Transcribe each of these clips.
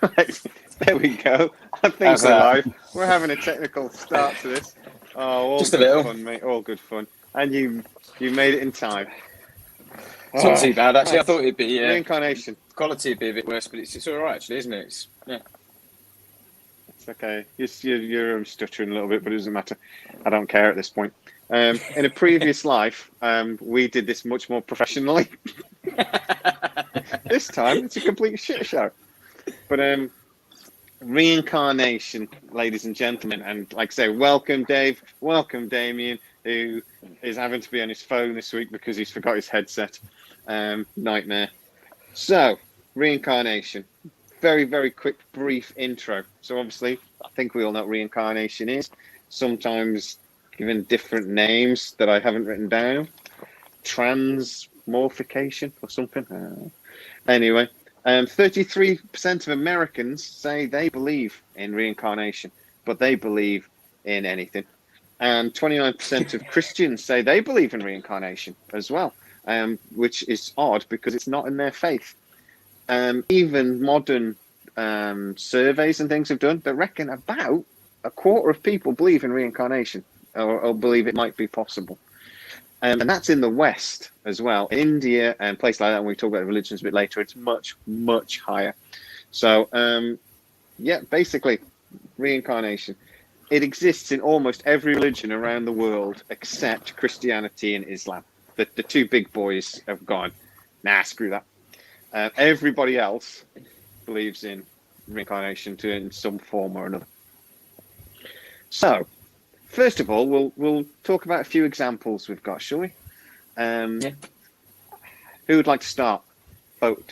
Right, there we go. I think How's we're that? live. We're having a technical start to this. Oh, all Just a good little. fun, mate. All good fun. And you made it in time. It's not too bad, actually. Right. I thought it'd be Reincarnation. quality would be a bit worse, but it's all right, actually, isn't it? Yeah. It's okay. You're stuttering a little bit, but it doesn't matter. I don't care at this point. In a previous life, we did this much more professionally. This time, it's a complete shit show. But reincarnation, ladies and gentlemen, and like I say, welcome Dave, welcome Damian, who is having to be on his phone this week because he's forgot his headset. Nightmare. So, reincarnation. Very, very quick, brief intro. So obviously, I think we all know what reincarnation is. Sometimes given different names that I haven't written down. Transmorphication or something. Anyway, 33% of Americans say they believe in reincarnation, but they believe in anything. And 29% of Christians say they believe in reincarnation as well, which is odd because it's not in their faith. Even modern surveys and things have done, they reckon about a quarter of people believe in reincarnation or believe it might be possible. And that's in the West as well. In India and places like that, when we talk about religions a bit later, it's much, much higher. So, yeah, basically, reincarnation. It exists in almost every religion around the world except Christianity and Islam. The two big boys have gone, nah, screw that. Everybody else believes in reincarnation in some form or another. So, first of all, we'll talk about a few examples we've got, shall we? Yeah. Who would like to start? Vote.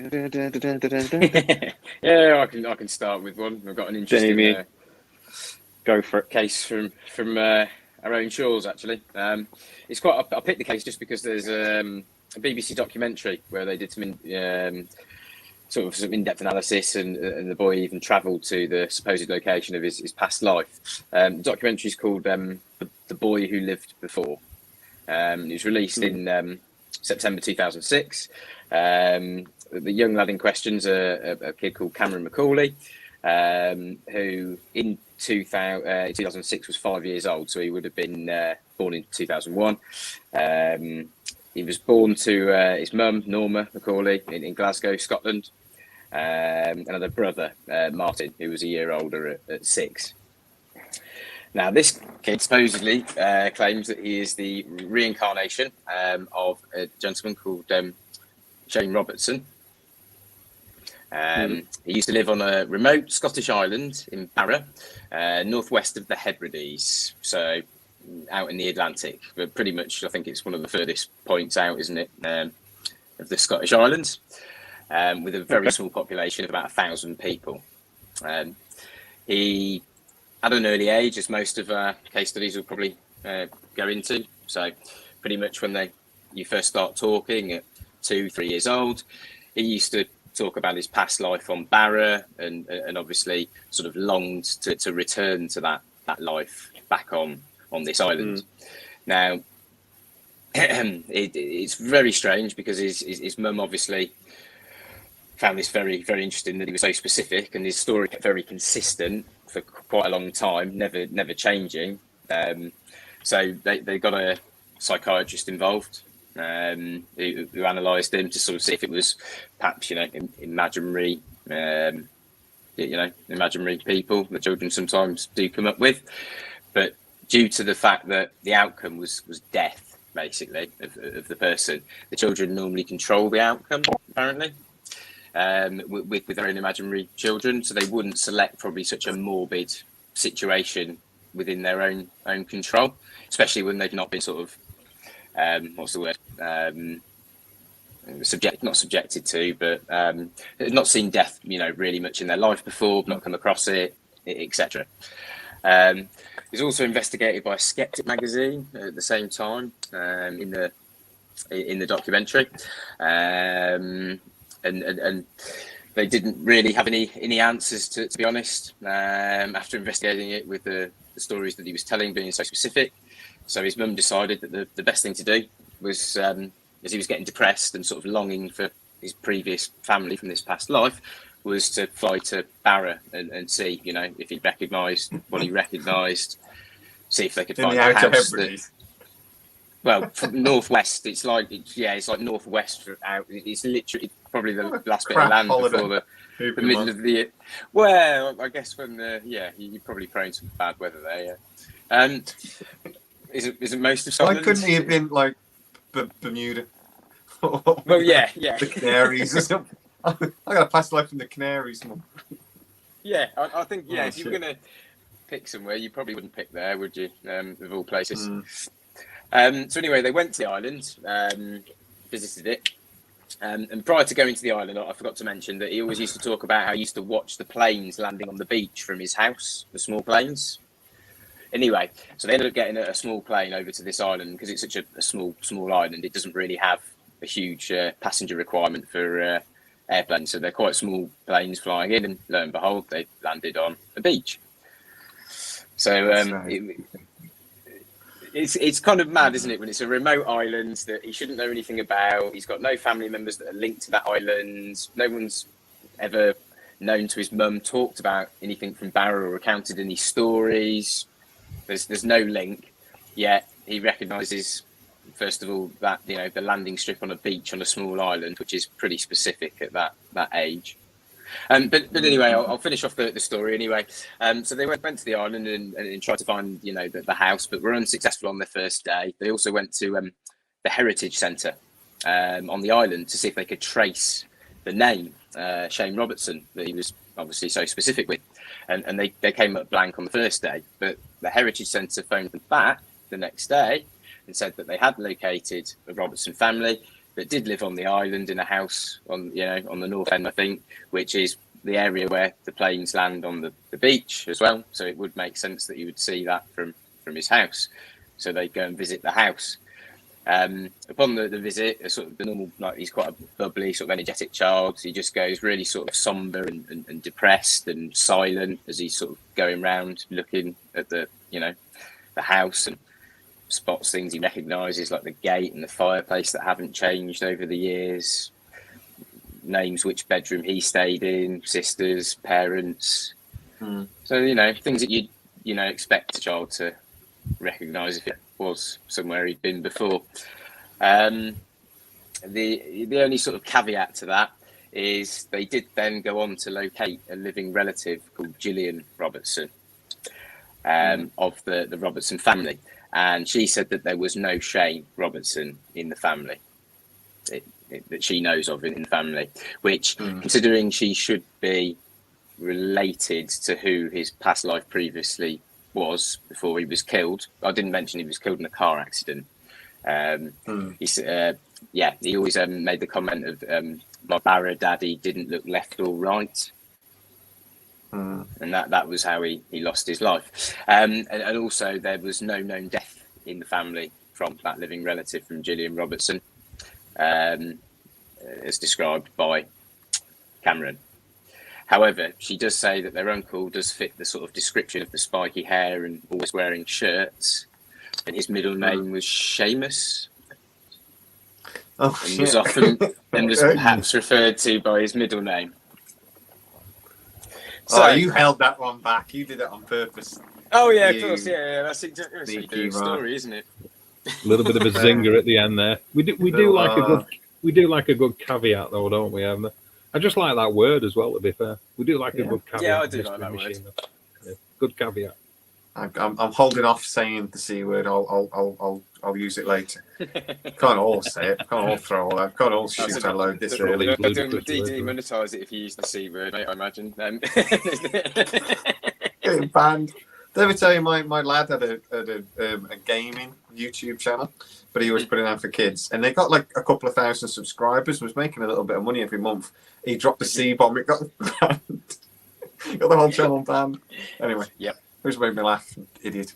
Yeah, I can start with one. I've got an interesting go for it. Case from our own shores, actually. It's quite. I picked the case just because there's a BBC documentary where they did some sort of some in-depth analysis, and the boy even travelled to the supposed location of his past life. The documentary is called The Boy Who Lived Before. It was released in September 2006. The young lad in question is a kid called Cameron Macaulay, who in 2006 was 5 years old, so he would have been born in 2001. He was born to his mum, Norma Macaulay, in Glasgow, Scotland, and had a brother, Martin, who was a year older at 6. Now, this kid supposedly claims that he is the reincarnation of a gentleman called Shane Robertson. He used to live on a remote Scottish island in Barra, northwest of the Hebrides, so out in the Atlantic. But pretty much, I think it's one of the furthest points out, isn't it, of the Scottish islands, with a very small population of about 1,000 people. He at an early age, as most of our case studies will probably go into. So pretty much when you first start talking at 2-3 years old, he used to talk about his past life on Barra, and obviously sort of longed to return to that life back on this island. Now, it's very strange because his mum obviously found this very, very interesting that he was so specific, and his story kept very consistent for quite a long time, never changing. So they got a psychiatrist involved who analysed him to sort of see if it was perhaps imaginary imaginary people the children sometimes do come up with, but due to the fact that the outcome was death basically of the person, the children normally control the outcome apparently. With their own imaginary children, so they wouldn't select probably such a morbid situation within their own control, especially when they've not been sort of what's the word, not subjected to, but not seen death really much in their life before, not come across it, etc. He's also investigated by Skeptic magazine at the same time in the documentary. And they didn't really have any answers, to be honest, after investigating it with the stories that he was telling being so specific. So his mum decided that the best thing to do was, as he was getting depressed and sort of longing for his previous family from this past life, was to fly to Barra and see, you know, if he recognised what he recognised, see if they could In find the a Outer house. Hebrides. Well, from northwest, it's like northwest out. It's literally probably the last bit of land before the middle of the year. Well, I guess when you're probably prone to bad weather there. Yeah. And is it most of Scotland? Why couldn't he have been like Bermuda? Well, yeah. The Canaries or something. I got a past life in the Canaries. Yeah, I think if you were shit. going to pick somewhere, you probably wouldn't pick there, would you? Of all places. So anyway, they went to the island, visited it, and prior to going to the island, I forgot to mention that he always used to talk about how he used to watch the planes landing on the beach from his house, the small planes. Anyway, so they ended up getting a small plane over to this island because it's such a small island. It doesn't really have a huge passenger requirement for airplanes, so they're quite small planes flying in, and lo and behold, they landed on a beach. So it's kind of mad, isn't it, when it's a remote island that he shouldn't know anything about. He's got no family members that are linked to that island. No one's ever known to his mum talked about anything from Barra or recounted any stories. There's no link, yet he recognises, first of all, that, you know, the landing strip on a beach on a small island, which is pretty specific at that age. But anyway, I'll finish off the story anyway. So they went to the island and tried to find, you know, the house, but were unsuccessful on their first day. They also went to the Heritage Centre on the island to see if they could trace the name, Shane Robertson, that he was obviously so specific with. And they came up blank on the first day, but the Heritage Centre phoned them back the next day and said that they had located a Robertson family that did live on the island in a house on the north end, I think, which is the area where the planes land on the beach as well. So it would make sense that you would see that from his house. So they'd go and visit the house. Upon the visit, sort of the normal, like, he's quite a bubbly, sort of energetic child. He just goes really sort of somber and depressed and silent as he's sort of going around looking at the house, and spots things he recognises, like the gate and the fireplace that haven't changed over the years, names which bedroom he stayed in, sisters, parents. So, you know, things that you'd expect a child to recognise if it was somewhere he'd been before. The only sort of caveat to that is they did then go on to locate a living relative called Gillian Robertson, of the Robertson family, and she said that there was no Shane Robertson in the family that she knows of in the family, which, considering she should be related to who his past life previously was before he was killed. I didn't mention he was killed in a car accident. He always made the comment of my Barra daddy didn't look left or right. And that was how he lost his life. And also there was no known death in the family from that living relative, from Gillian Robertson, as described by Cameron. However, she does say that their uncle does fit the sort of description of the spiky hair and always wearing shirts, and his middle name was Seamus. And was often and was perhaps referred to by his middle name. So you held that one back. You did it on purpose. Oh yeah, of course, yeah. That's exactly the story, isn't it? A little bit of a zinger at the end there. We do like a good caveat though, don't we? I just like that word as well. To be fair, we do like a good caveat. Yeah, I do like that word. Yeah, good caveat. I'm holding off saying the C word. I'll use it later. Can't all say it. Can't all throw all that. Can't all shoot hello this early. They're doing demonetize it if you use the C word, mate, I imagine. Getting banned. Did I ever tell you my lad had a gaming YouTube channel, but he was putting out for kids, and they got like a couple of thousand subscribers, was making a little bit of money every month. He dropped the C bomb, it got banned. Got the whole channel banned. Anyway, yep. Who's made me laugh, idiot.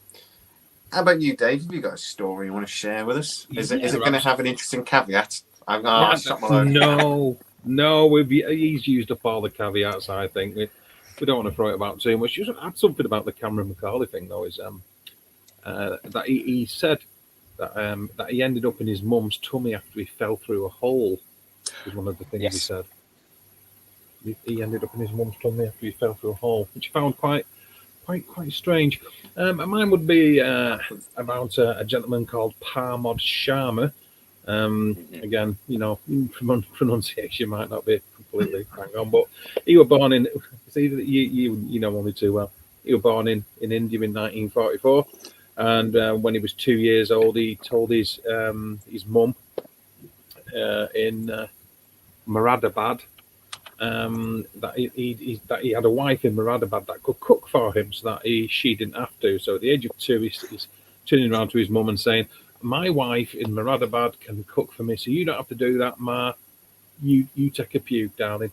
How about you, Dave? Have you got a story you want to share with us? Is it going to have an interesting caveat? Shot my load. No. He's used up all the caveats. I think we don't want to throw it about too much. Just add something about the Cameron McCauley thing, though. Is that he said that he ended up in his mum's tummy after he fell through a hole. Was one of the things he said. he ended up in his mum's tummy after he fell through a hole, which I found quite strange. And mine would be about a gentleman called Parmod Sharma. Again, pronunciation might not be completely bang on, but he was born in. See, you know only too well. He was born in India in 1944, and when he was 2 years old, he told his mum in Moradabad that he had a wife in Moradabad that could cook for him, so that she didn't have to. So at the age of 2, he's turning around to his mum and saying, "My wife in Moradabad can cook for me, so you don't have to do that, Ma. You take a puke, darling."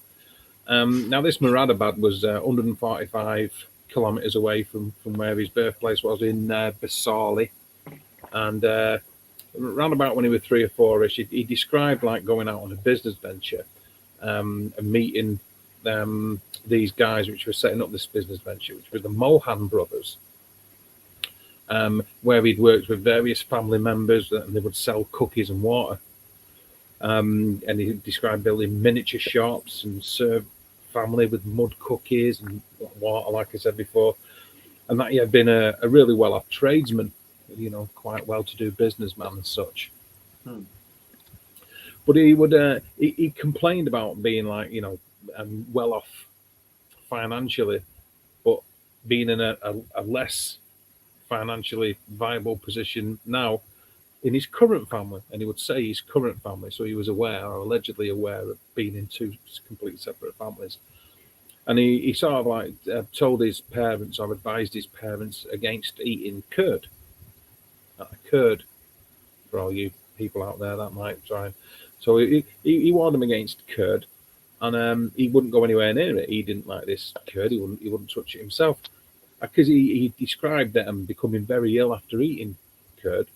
Now this Moradabad was 145 kilometers away from where his birthplace was in Basali, and around about when he was 3 or 4ish, he described like going out on a business venture and meeting these guys which were setting up this business venture, which were the Mohan brothers, where he'd worked with various family members and they would sell cookies and water. And he described building miniature shops and serve family with mud cookies and water, like I said before, and that he had been a really well-off tradesman, quite well-to-do businessman and such. But he would he complained about being like well off financially, but being in a less financially viable position now in his current family. And he would say his current family, so he was aware or allegedly aware of being in 2 completely separate families. And he sort of like told his parents or advised his parents against eating curd. Curd, for all you people out there that might try. So he warned them against curd, and he wouldn't go anywhere near it. He didn't like this curd. He wouldn't touch it himself, because he described them becoming very ill after eating curd,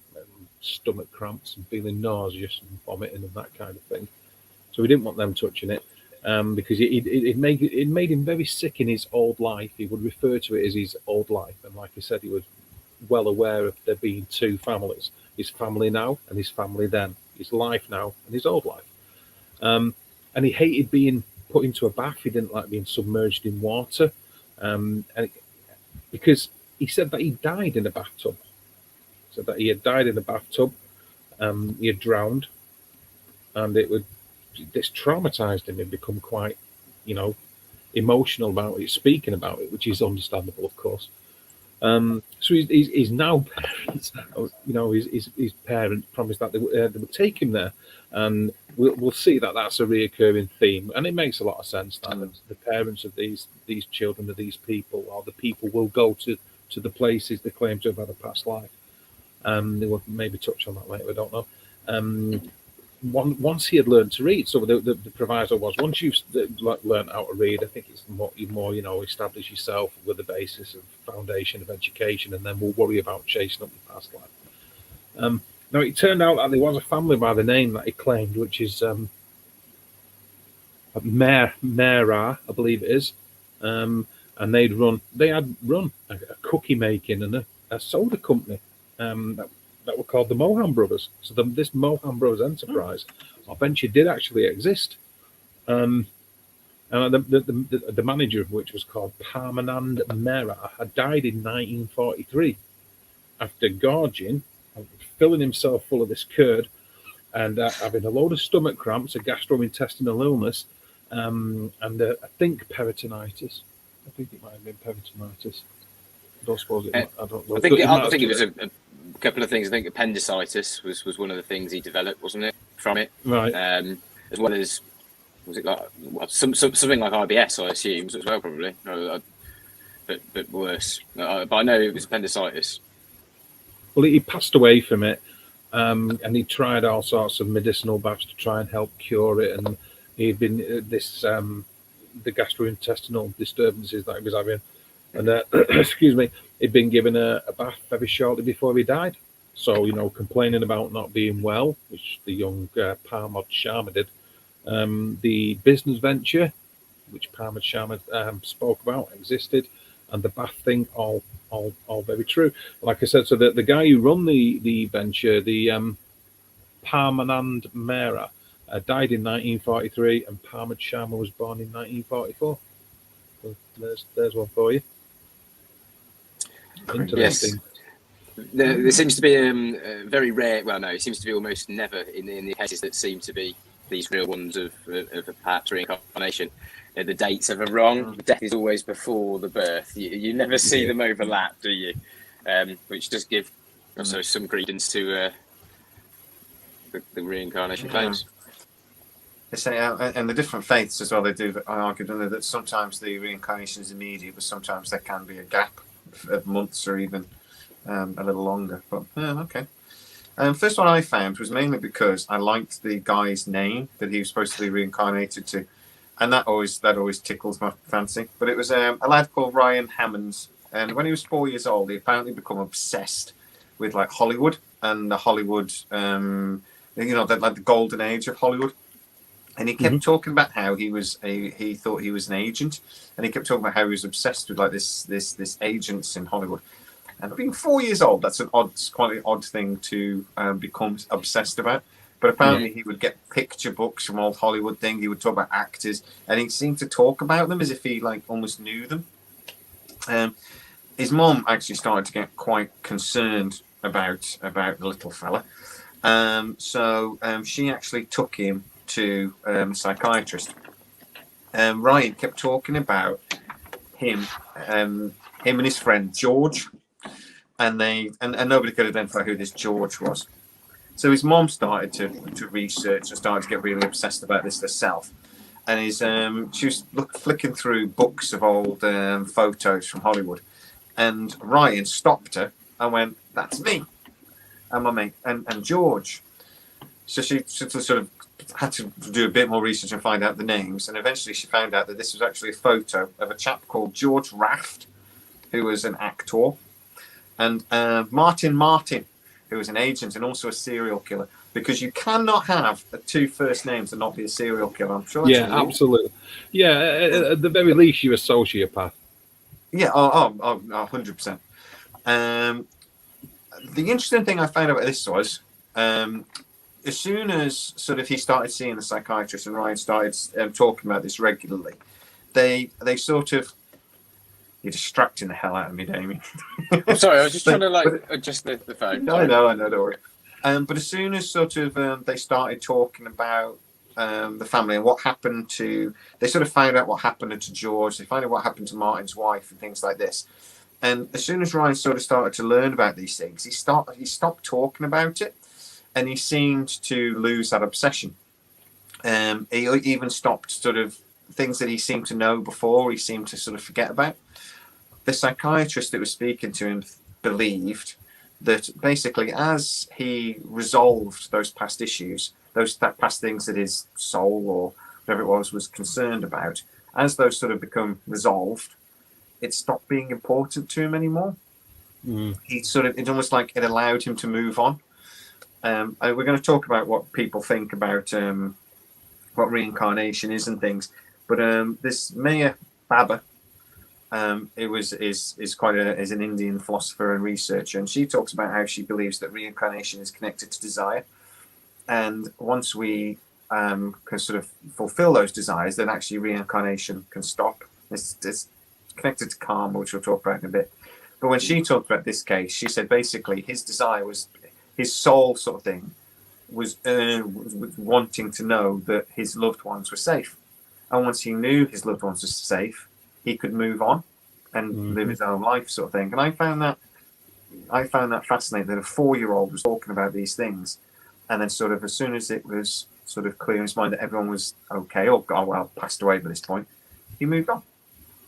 stomach cramps and feeling nauseous and vomiting and that kind of thing. So he didn't want them touching it, because it made him very sick in his old life. He would refer to it as his old life, and like I said, he was well aware of there being 2 families: his family now and his family then, his life now and his old life. And he hated being put into a bath. He didn't like being submerged in water, because he said that he died in a bathtub. So that he had died in a bathtub, he had drowned, and this traumatized him and become quite, emotional about it, speaking about it, which is understandable, of course. So he's now parents, his parents promised that they would take him there, and we'll see that that's a reoccurring theme, and it makes a lot of sense that the parents of these children, of these people, or the people, will go to the places they claim to have had a past life. They will maybe touch on that later, I don't know. Once he had learned to read, so the proviso was, once you've learned how to read, I think it's more establish yourself with the basis of foundation of education, and then we'll worry about chasing up the past life. Now, it turned out that there was a family by the name that he claimed, which is Mera, I believe it is, and they had run a cookie making and a soda company that were called the Mohan Brothers. So this Mohan Brothers enterprise or venture did actually exist. And the manager of which was called Parmanand Mehra had died in 1943 after gorging, filling himself full of this curd, and having a load of stomach cramps, a gastrointestinal illness, and I think peritonitis. I think it might have been peritonitis. I don't suppose it. I don't know. I think it was a couple of things. I think appendicitis was one of the things he developed, wasn't it? From it, right? As well as, was it like something like IBS? I assume as well, probably. No, but worse. But I know it was appendicitis. Well, he passed away from it, and he tried all sorts of medicinal baths to try and help cure it. And he'd been the gastrointestinal disturbances that he was having, and excuse me, he'd been given a bath very shortly before he died. So, complaining about not being well, which the young Parmod Sharma did, the business venture, which Parmod Sharma spoke about, existed, and the bath thing, all very true. Like I said, so the guy who run the venture, the Parmanand Mehra, died in 1943, and Parmad Sharma was born in 1944. So there's one for you. Interesting. There seems to be very rare. Well, no, it seems to be almost never in the cases that seem to be these real ones of perhaps reincarnation. The dates are wrong. Death is always before the birth. You never see them overlap, do you? Which does give also some credence to the reincarnation claims. They say, and the different faiths as well, they do argue, don't they, that sometimes the reincarnation is immediate, but sometimes there can be a gap of months or even a little longer. But okay. First one I found was mainly because I liked the guy's name that he was supposed to be reincarnated to, and that always tickles my fancy. But it was a lad called Ryan Hammonds, and when he was 4 years old, he apparently become obsessed with like Hollywood and the Hollywood, like the golden age of Hollywood. And he kept talking about how he thought he was an agent, and he kept talking about how he was obsessed with like this agents in Hollywood. And being 4 years old, that's quite an odd thing to become obsessed about. But apparently he would get picture books from old Hollywood thing. He would talk about actors, and he seemed to talk about them as if he like almost knew them. His mom actually started to get quite concerned about the little fella. So she actually took him to a psychiatrist. Ryan kept talking about him and his friend George, and nobody could identify who this George was. So his mom started to research and started to get really obsessed about this herself. And she was flicking through books of old photos from Hollywood, and Ryan stopped her and went, "That's me, and my mate, and George." So she sort of had to do a bit more research and find out the names, and eventually she found out that this was actually a photo of a chap called George Raft, who was an actor, and Martin, who was an agent and also a serial killer, because you cannot have two first names and not be a serial killer. I'm sure. Yeah, absolutely. Yeah, at the very least, you're a sociopath. Yeah, 100%. The interesting thing I found about this was, as soon as sort of he started seeing the psychiatrist and Ryan started talking about this regularly, they sort of... You're distracting the hell out of me, Damian. I'm sorry, I was just trying to adjust the phone. I know, don't worry. But as soon as sort of they started talking about the family and what happened to... They sort of found out what happened to George. They found out what happened to Martin's wife and things like this. And as soon as Ryan sort of started to learn about these things, he stopped talking about it, and he seemed to lose that obsession. He even stopped sort of things that he seemed to know before, he seemed to sort of forget about. The psychiatrist that was speaking to him believed that basically as he resolved those past issues, that past things that his soul or whatever it was concerned about, as those sort of become resolved, it stopped being important to him anymore. It's almost like it allowed him to move on. We're going to talk about what people think about what reincarnation is and things, but this Maya Baba, is an Indian philosopher and researcher, and she talks about how she believes that reincarnation is connected to desire, and once we can sort of fulfill those desires, then actually reincarnation can stop. It's connected to karma, which we'll talk about in a bit. But when she talked about this case, she said basically his desire was, his soul sort of thing was wanting to know that his loved ones were safe, and once he knew his loved ones were safe, he could move on and live his own life, sort of thing. And I found that fascinating, that a 4-year-old was talking about these things, and then sort of as soon as it was sort of clear in his mind that everyone was okay or passed away by this point, he moved on.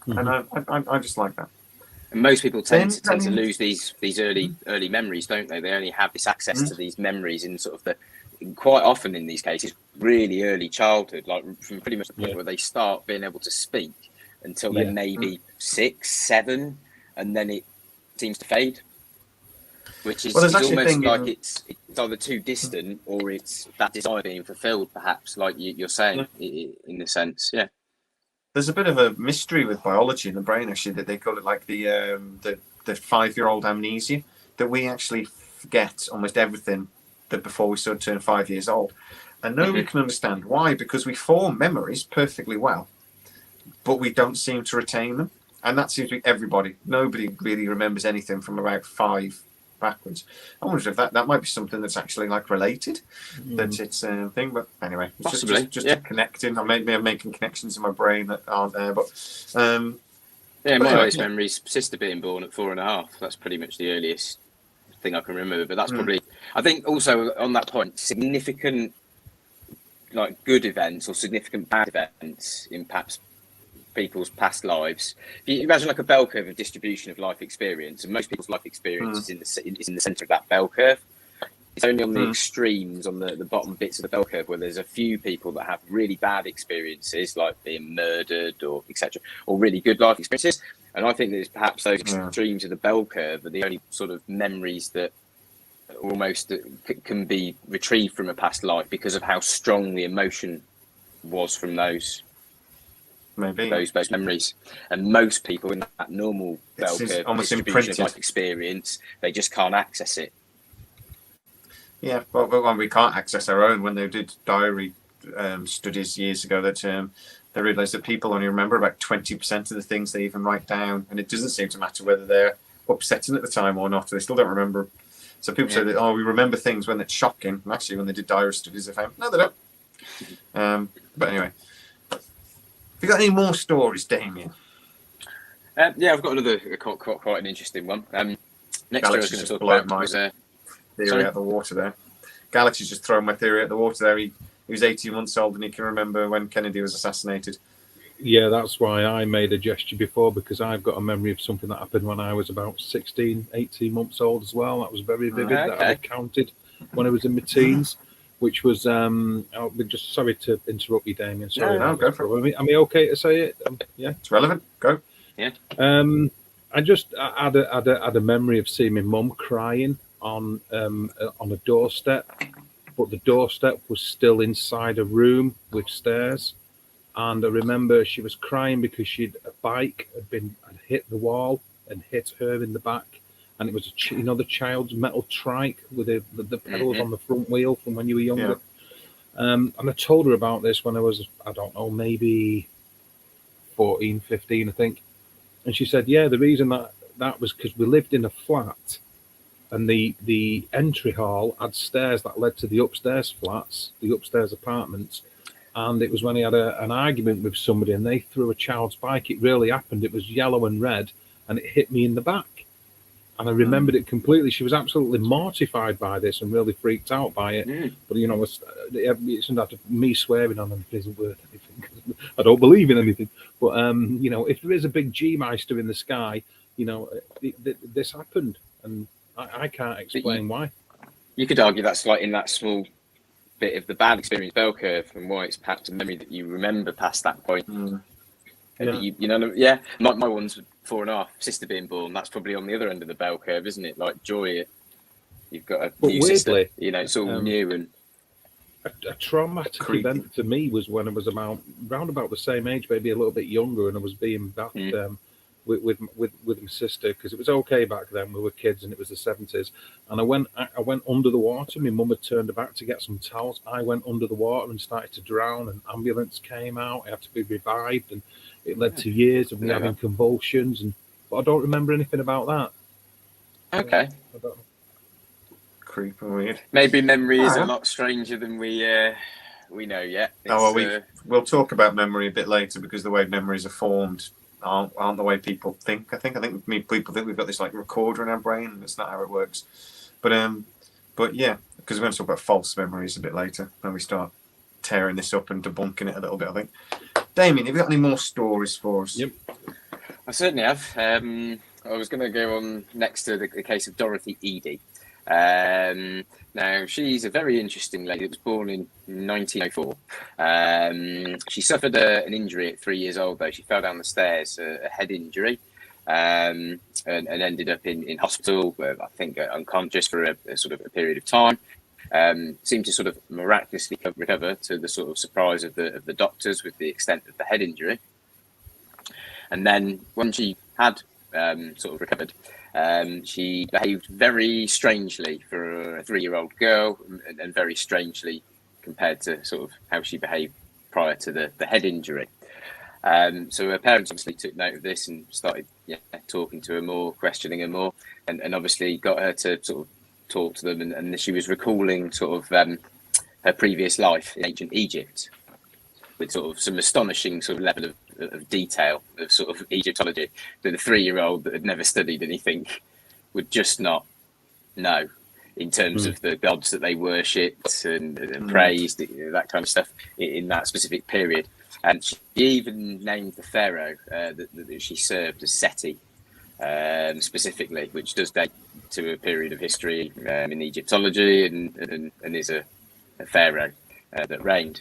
And I just like that. And most people tend to lose these early memories, don't they? They only have this access to these memories in sort of quite often in these cases, really early childhood, like from pretty much the point where they start being able to speak until they're maybe 6, 7, and then it seems to fade, which is almost like it's either too distant or it's that desire being fulfilled, perhaps, like you're saying, in a sense. Yeah. There's a bit of a mystery with biology in the brain, actually, that they call it like the 5-year-old amnesia, that we actually forget almost everything that before we sort of turn 5 years old. And nobody can understand why, because we form memories perfectly well, but we don't seem to retain them. And that seems to be everybody. Nobody really remembers anything from about 5 backwards. I wonder if that might be something that's actually like related, that it's a thing. But anyway, it's Possibly, just connecting. I may be making connections in my brain that aren't there. But my anyway, earliest memories, sister being born at 4.5. That's pretty much the earliest thing I can remember. But that's probably, I think, also on that point, significant like good events or significant bad events in perhaps people's past lives. If you imagine like a bell curve of distribution of life experience, and most people's life experience is in the center of that bell curve. It's only on the extremes, on the bottom bits of the bell curve, where there's a few people that have really bad experiences, like being murdered or etc., or really good life experiences. And I think that perhaps those extremes of the bell curve are the only sort of memories that almost can be retrieved from a past life because of how strong the emotion was from those memories. And most people in that normal bell curve distribution of life experience, they just can't access it. Yeah, but when we can't access our own, when they did diary studies years ago, that they realised that people only remember about 20% of the things they even write down, and it doesn't seem to matter whether they're upsetting at the time or not. They still don't remember. So people say that, we remember things when it's shocking. And actually, when they did diary studies, they found no, they don't. But anyway, have you got any more stories, Damian? Yeah, I've got another quite an interesting one. Next year I was going to talk about was theory out the water there. Galaxy's just thrown my theory out the water there. He was 18 months old and he can remember when Kennedy was assassinated. Yeah, that's why I made a gesture before, because I've got a memory of something that happened when I was about 16, 18 months old as well. That was very vivid. That I recounted when I was in my teens, which was, just sorry to interrupt you, Damian. Sorry. No, go for it. Am I okay to say it? Yeah. It's relevant. Go. Yeah. I had a memory of seeing my mum crying on a doorstep, but the doorstep was still inside a room with stairs. And I remember she was crying because a bike had hit the wall and hit her in the back, and it was the child's metal trike with the pedals on the front wheel from when you were younger. Yeah. And I told her about this when I was, I don't know, maybe 14, 15, I think. And she said, yeah, the reason that was because we lived in a flat, and the entry hall had stairs that led to the upstairs flats, the upstairs apartments. And it was when he had an argument with somebody and they threw a child's bike. It really happened. It was yellow and red and it hit me in the back. And I remembered it completely. She was absolutely mortified by this and really freaked out by it. But, it's not me swearing on anything isn't worth anything. I don't believe in anything. But, if there is a big G-Meister in the sky, this happened. And I can't explain why. You could argue that's like in that small bit of the bad experience bell curve, and why it's perhaps a memory that you remember past that point. My one's 4.5, sister being born. That's probably on the other end of the bell curve, isn't it? Like joy, you've got a new sister. It's all new and a traumatic event for me was when I was around about the same age, maybe a little bit younger, and I was being bathed with my sister, because it was okay back then. We were kids and it was the 70s, and I went under the water. My mum had turned her back to get some towels. I went under the water and started to drown, and ambulance came out. I had to be revived, and it led to years of me having convulsions, but I don't remember anything about that. Okay. I don't know. Creepy weird. Maybe memory is a lot stranger than we know yet. We'll talk about memory a bit later, because the way memories are formed aren't the way people think. I think people think we've got this like recorder in our brain, and that's not how it works. But yeah, because we're going to talk about false memories a bit later when we start tearing this up and debunking it a little bit, I think. Damien, have you got any more stories for us? Yep, I certainly have. I was going to go on next to the case of Dorothy Eady. Now, she's a very interesting lady that was born in 1904. She suffered an injury at 3 years old, though. She fell down the stairs, a head injury, and ended up in hospital, I think unconscious for a sort of a period of time. Seemed to sort of miraculously recover, to the sort of surprise of the doctors, with the extent of the head injury. And then when she had sort of recovered, she behaved very strangely for a 3-year-old girl, and very strangely compared to sort of how she behaved prior to the head injury. So her parents obviously took note of this and started talking to her more, questioning her more, and obviously got her to sort of talk to them. And she was recalling sort of her previous life in ancient Egypt with sort of some astonishing sort of level of detail of sort of Egyptology that a 3-year-old that had never studied anything would just not know in terms of the gods that they worshipped and praised, that kind of stuff in that specific period. And she even named the pharaoh that she served as Seti, specifically, which does date to a period of history in Egyptology and is a pharaoh that reigned.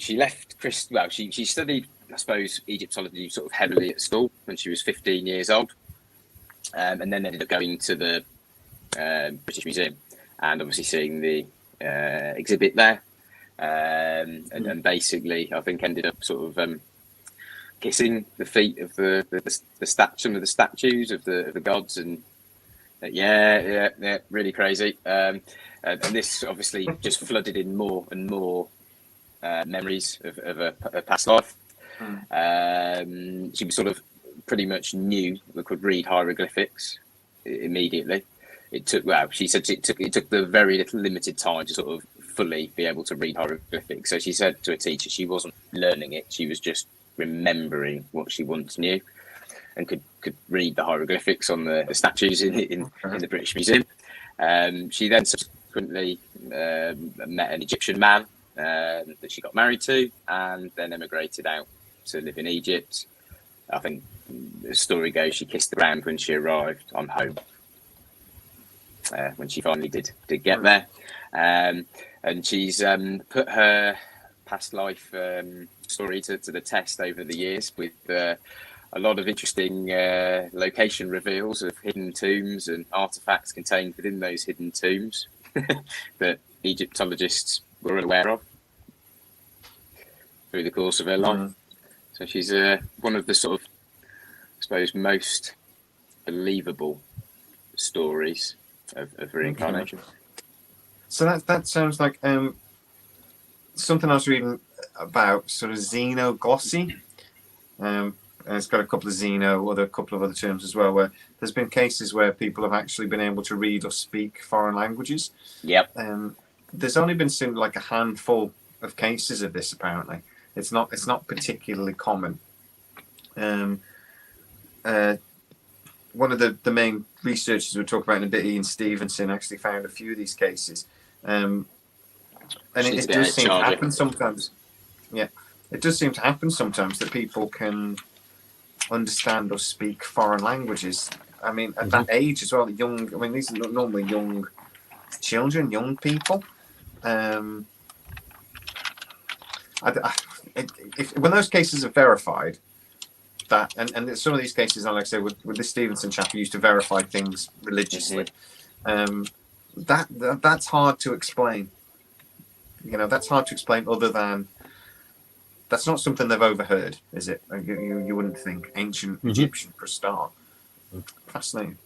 She left she studied, I suppose, Egyptology sort of heavily at school when she was 15 years old, and then ended up going to the British Museum and obviously seeing the exhibit there, and basically I think ended up sort of kissing the feet of some of the statues of the gods, and really crazy. And this obviously just flooded in more and more memories of her past life. She was sort of pretty much knew that could read hieroglyphics immediately. She said it took the very limited time to sort of fully be able to read hieroglyphics. So she said to a teacher she wasn't learning it, she was just remembering what she once knew, and could read the hieroglyphics on the statues in the British Museum. She then subsequently met an Egyptian man that she got married to, and then emigrated out to live in Egypt. I think the story goes she kissed the ground when she arrived on home, when she finally did get there. And she's put her past life story to the test over the years with a lot of interesting location reveals of hidden tombs and artifacts contained within those hidden tombs that Egyptologists were unaware of through the course of her life. So she's one of the sort of, I suppose, most believable stories of reincarnation. So that sounds like something I was reading about, sort of xenoglossy. And it's got a couple of other terms as well, where there's been cases where people have actually been able to read or speak foreign languages. Yep. There's only been like a handful of cases of this. Apparently, it's not particularly common. One of the main researchers we'll talk about in a bit, Ian Stevenson, actually found a few of these cases. And it does seem to happen sometimes. Yeah, it does seem to happen sometimes that people can understand or speak foreign languages. I mean, at that age as well, these are normally young children, young people. When those cases are verified, and some of these cases, like I say, with this Stevenson chap who used to verify things religiously, that's hard to explain. That's hard to explain other than that's not something they've overheard, is it? You wouldn't think. Ancient Egyptian for a start. Fascinating.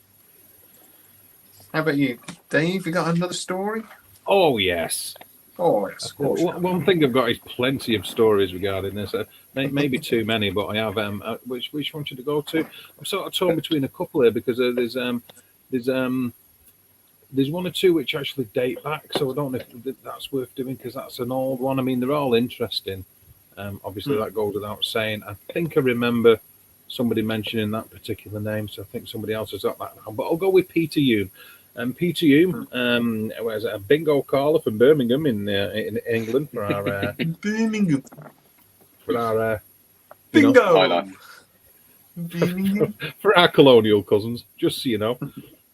How about you, Dave? You got another story? Oh, yes. Oh, yes. Of course. One thing I've got is plenty of stories regarding this. Maybe too many, but I have. Which one should I go to? I'm sort of torn between a couple here because there's one or two which actually date back, so I don't know if that's worth doing because that's an old one. I mean, they're all interesting. Obviously, that goes without saying. I think I remember somebody mentioning that particular name, so I think somebody else has got that now. But I'll go with Peter Hume. Peter Hume was a bingo caller from Birmingham in England for our Birmingham. For our bingo. For our colonial cousins, just so you know.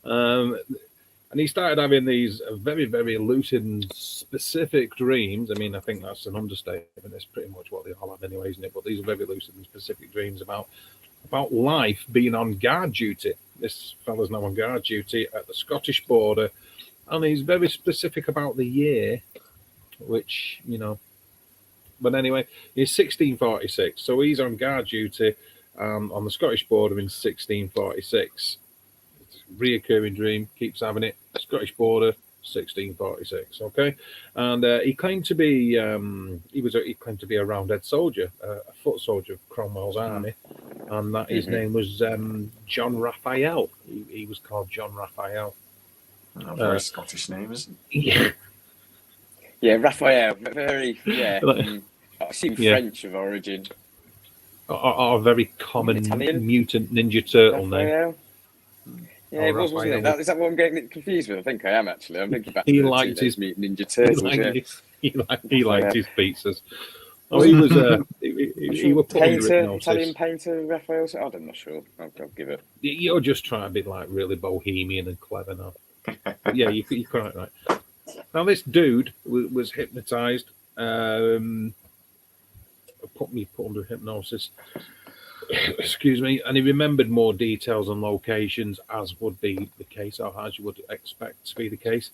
And he started having these very, very lucid and specific dreams. I mean, I think that's an understatement. That's pretty much what they all have anyway, isn't it? But these are very lucid and specific dreams about life being on guard duty. This fella's now on guard duty at the Scottish border. And he's very specific about the year, which, But anyway, he's 1646. So he's on guard duty on the Scottish border in 1646. Reoccurring dream, keeps having it. Scottish border, 1646. Okay, and he claimed to be he claimed to be a Roundhead soldier, a foot soldier of Cromwell's army, and that his name was John Raphael. He was called John Raphael. A very Scottish name, isn't it? Yeah, Yeah, Raphael, very, yeah. I assume French of origin. or a very common Italian? mutant ninja turtle name. Raphael? Yeah, it was, wasn't it? Raphael. Is that what I'm getting confused with? I think I am, actually. I'm thinking back He to the liked Teenage his- Mutant Ninja Turtles, He liked his pizzas. Oh, he was he was put under painter, hypnosis. Italian painter, Raphael. I'm not sure. I'll give it. You're just trying to be like really bohemian and clever now. But yeah, you're quite right. Now this dude was hypnotized, put under hypnosis. Excuse me, and he remembered more details and locations, as would be the case, or as you would expect to be the case.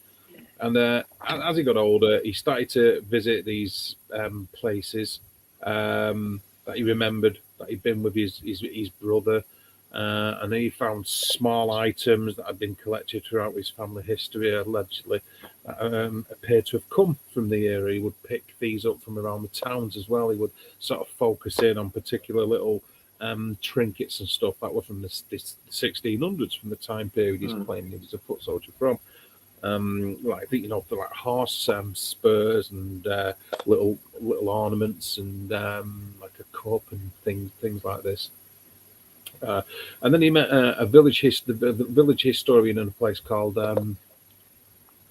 And as he got older, he started to visit these places that he remembered that he'd been with his brother, and he found small items that had been collected throughout his family history, allegedly, that appeared to have come from the area. He would pick these up from around the towns as well. He would sort of focus in on particular little trinkets and stuff that were from the 1600s, from the time period he's claiming he was a foot soldier from. Like like horse spurs and little ornaments and like a cup and things like this. And then he met a village historian in a place called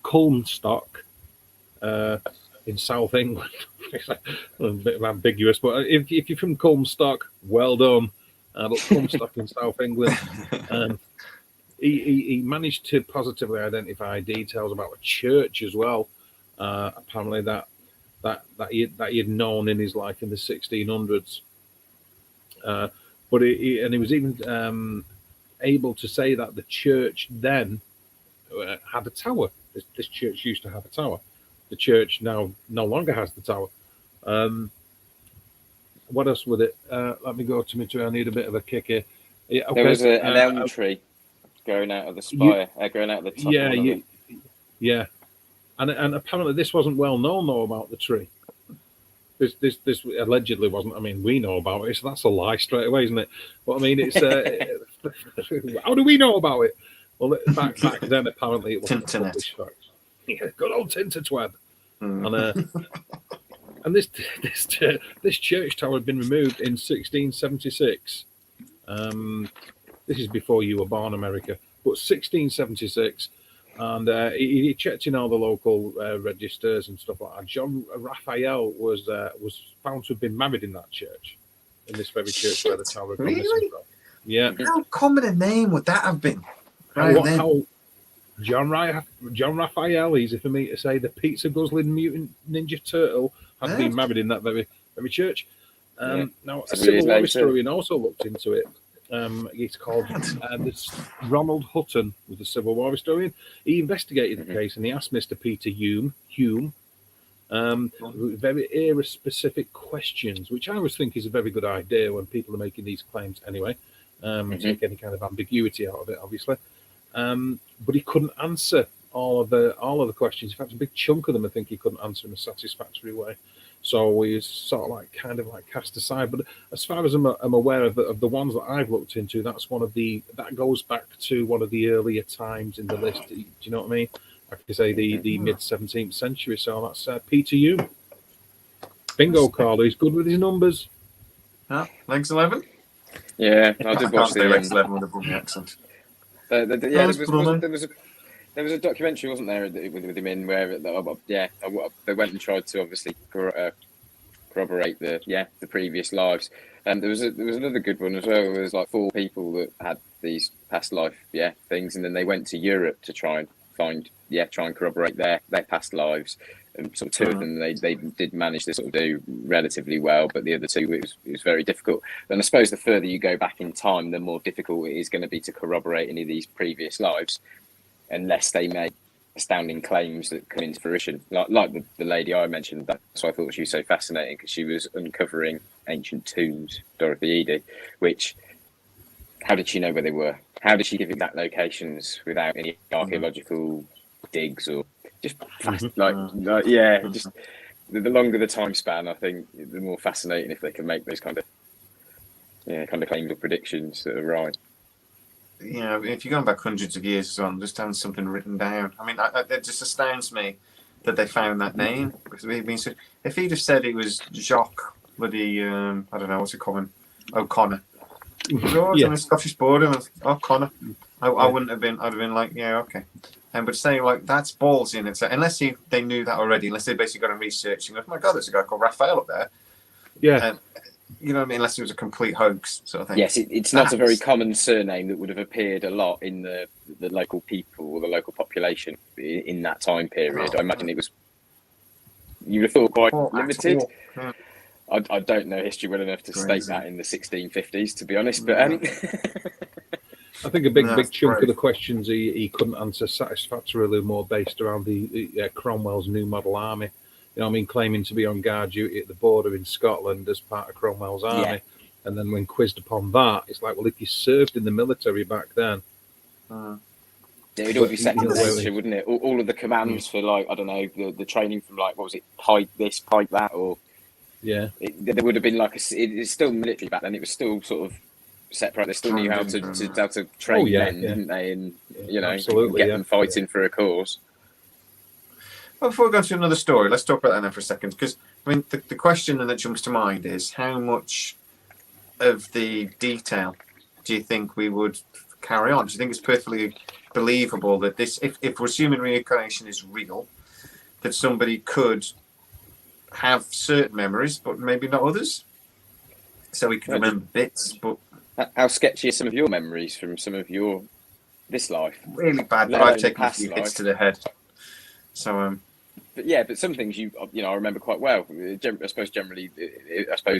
Culmstock in South England. A bit ambiguous, but if you're from Culmstock, well done. But Culmstock in South England. He managed to positively identify details about a church as well. Apparently that he had known in his life in the 1600s. But he was even able to say that the church then had a tower. This church used to have a tower. The church now no longer has the tower. What else with it? Let me go to me too. I need a bit of a kick here. Yeah, okay. There was an elm tree going out of the spire, going out of the top. Yeah. And apparently this wasn't well known though about the tree. This allegedly wasn't. I mean, we know about it, so that's a lie straight away, isn't it? But I mean, it's how do we know about it? Well, back then apparently it wasn't a published fact. Yeah, good old Tintertweb. And this church tower had been removed in 1676. This is before you were born, America, but 1676. And he checked in all the local registers and stuff like that. John Raphael was found to have been married in that church, in this very church where the tower had gone missing from. Yeah. How common a name would that have been? How John Raphael, easy for me to say, the pizza guzzling mutant ninja turtle, had been married in that very church. Now, a Civil War historian also looked into it. It's called Ronald Hutton, was a Civil War historian. He investigated the case and he asked Mr. Peter Hume very era-specific questions, which I always think is a very good idea when people are making these claims anyway. Take any kind of ambiguity out of it, obviously. But he couldn't answer all of the questions. In fact, a big chunk of them I think he couldn't answer in a satisfactory way. So he's sort of kind of cast aside. But as far as I'm aware of the ones that I've looked into, that goes back to one of the earlier times in the list. Do you know what I mean? Like I say, the mid 17th century. So that's Peter Hume. Bingo, Carlo. He's good with his numbers. Legs 11. Yeah, I did watch the Legs 11 with a Brummy accent. There was a documentary, wasn't there, with him in where they went and tried to obviously corroborate the previous lives. And there was another good one as well. There was like 4 people that had these past life things, and then they went to Europe to try and corroborate their past lives. And sort of 2 of them they did manage to sort of do relatively well, but the other 2 it was very difficult. And I suppose the further you go back in time, the more difficult it is going to be to corroborate any of these previous lives, unless they make astounding claims that come into fruition. Like the lady I mentioned, that's why I thought she was so fascinating, because she was uncovering ancient tombs, Dorothy Eady, which, how did she know where they were? How did she give exact locations without any archaeological digs or just just the longer the time span, I think, the more fascinating if they can make those kind of claims or predictions that are right. Yeah, if you're going back hundreds of years on, just having something written down. I mean, it just astounds me that they found that name. Because if he'd have said it was Jacques, bloody, I don't know, what's it called? O'Connor. George on the Scottish border, O'Connor. I wouldn't have been. I'd have been like, yeah, okay. But saying like that's balls in it. So unless they knew that already, unless they basically got on researching, oh my God, there's a guy called Raphael up there. Yeah. You know what I mean? Unless it was a complete hoax sort of thing. Yes, it's not a very common surname that would have appeared a lot in the local people or the local population in that time period. I imagine it was, you would have thought, quite limited. Yeah. I don't know history well enough to state that in the 1650s, to be honest. But I think a big chunk of the questions he couldn't answer satisfactorily more based around the Cromwell's New Model Army. You know what I mean, claiming to be on guard duty at the border in Scotland as part of Cromwell's army. And then when quizzed upon that, it's like, well, if you served in the military back then... it would all be second nature, wouldn't it? All of the commands for, like, I don't know, the training from, like, what was it, pipe this, pipe that, or... Yeah. There would have been, like, it's still military back then. It was still sort of separate. They still knew how to train men, didn't they? And, you know, get them fighting for a cause. Well, before we go to another story, let's talk about that now for a second. Because, I mean, the question that jumps to mind is how much of the detail do you think we would carry on? Do you think it's perfectly believable that this, if we're assuming reincarnation is real, that somebody could have certain memories, but maybe not others? So we can remember bits, but... How sketchy are some of your memories from some of this life? Really bad, but I've taken a few hits to the head. So, but some things I remember quite well. I suppose generally,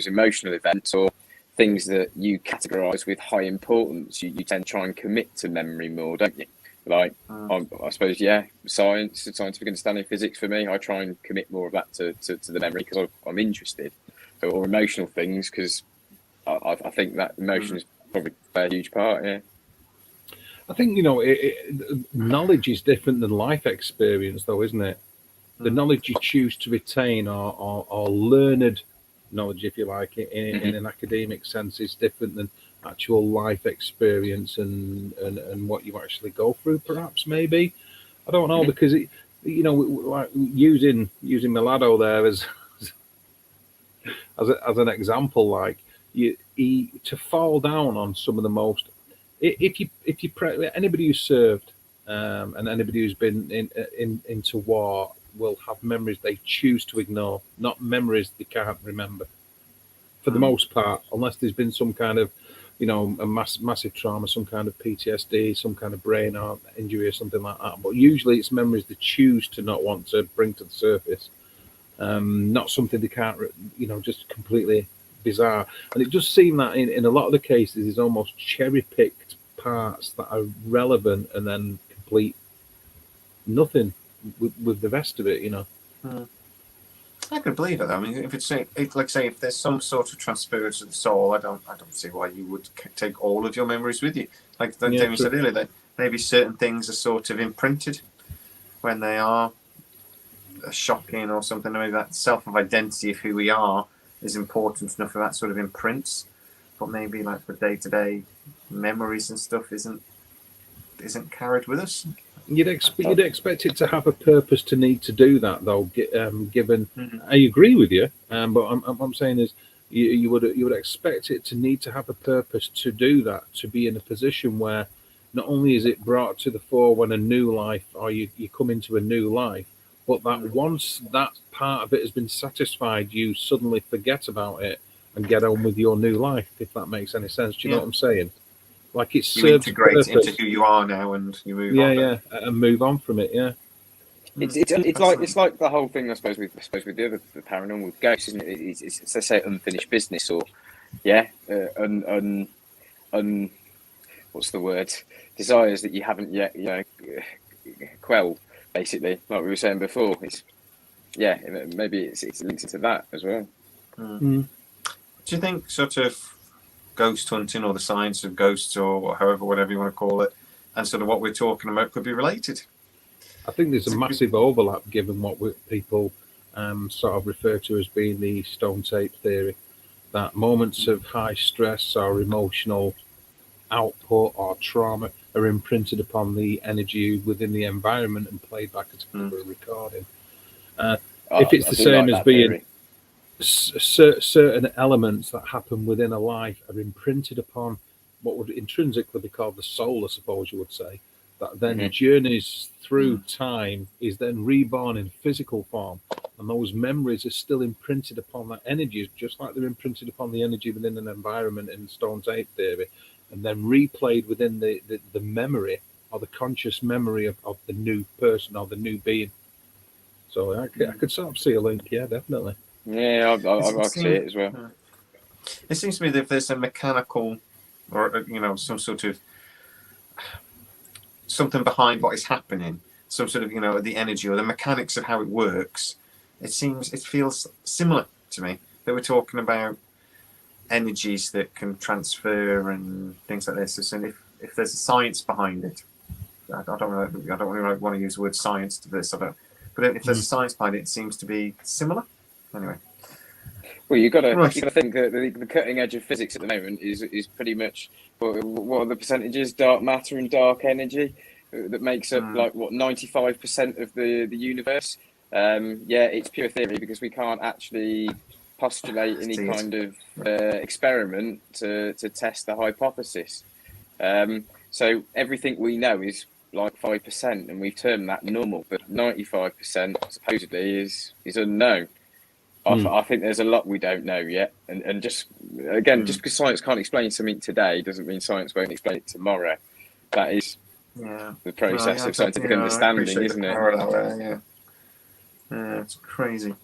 emotional events or things that you categorise with high importance, you tend to try and commit to memory more, don't you? Like, I suppose, scientific understanding of physics for me, I try and commit more of that to the memory because I'm interested, or emotional things because I think that emotion is probably a huge part. Yeah. I think knowledge is different than life experience, though, isn't it? The knowledge you choose to retain or learned knowledge, if you like, in an academic sense, is different than actual life experience and what you actually go through. Perhaps, maybe, I don't know, because like using Milado there as an example, like to fall down on some of the most. If you anybody who's served and anybody who's been into war will have memories they choose to ignore, not memories they can't remember. For the most part, unless there's been some kind of, a massive trauma, some kind of PTSD, some kind of brain or injury or something like that. But usually it's memories they choose to not want to bring to the surface. Not something they can't, just completely bizarre. And it does seem that in a lot of the cases, there's almost cherry-picked parts that are relevant and then complete nothing with the rest of it, I can believe it. I mean, if if there's some sort of transference of the soul, I don't see why you would take all of your memories with you. Like Damian said earlier, that maybe certain things are sort of imprinted when they are shocking or something. Maybe that self of identity of who we are is important enough for that sort of imprints, but maybe like the day-to-day memories and stuff isn't carried with us. You'd expect it to have a purpose to need to do that, though. Given, I agree with you, but I'm saying is you would expect it to need to have a purpose to do that, to be in a position where not only is it brought to the fore when a new life or you come into a new life, but that once that part of it has been satisfied, you suddenly forget about it and get on with your new life. If that makes any sense, do you know what I'm saying? Like you integrate into who you are now, and you move on. And move on from it. Yeah, it's like the whole thing. I suppose with the paranormal with ghosts, isn't it? It's let's say unfinished business, or what's the word? Desires that you haven't yet, quelled. Basically, like we were saying before, maybe it's linked into that as well. Do you think sort of ghost hunting or the science of ghosts or whatever you want to call it, and sort of what we're talking about could be related? I think there's a massive overlap given what people sort of refer to as being the stone tape theory, that moments of high stress or emotional output or trauma are imprinted upon the energy within the environment and played back as a recording. If it's I the do same like as that being theory. certain elements that happen within a life are imprinted upon what would intrinsically be called the soul, I suppose you would say, that then journeys through time, is then reborn in physical form, and those memories are still imprinted upon that energy, just like they're imprinted upon the energy within an environment in stone tape theory, and then replayed within the memory or the conscious memory of the new person or the new being. So I could sort of see a link, yeah, definitely. Yeah, I see it as well. It seems to me that if there's a mechanical, or some sort of something behind what is happening, some sort of the energy or the mechanics of how it works, it feels similar to me. They were talking about energies that can transfer and things like this. And if there's a science behind it, I don't really want to use the word science to this. But if there's a science behind it, it seems to be similar. Anyway. Well, you got to think that the cutting edge of physics at the moment is pretty much what are the percentages? Dark matter and dark energy that makes up 95% of the universe. It's pure theory because we can't actually postulate any kind of experiment to test the hypothesis. So everything we know is like 5%, and we've termed that normal, but 95% supposedly is unknown. I think there's a lot we don't know yet, and just because science can't explain something today doesn't mean science won't explain it tomorrow. That is the process of scientific understanding, isn't it? Yeah, it's crazy.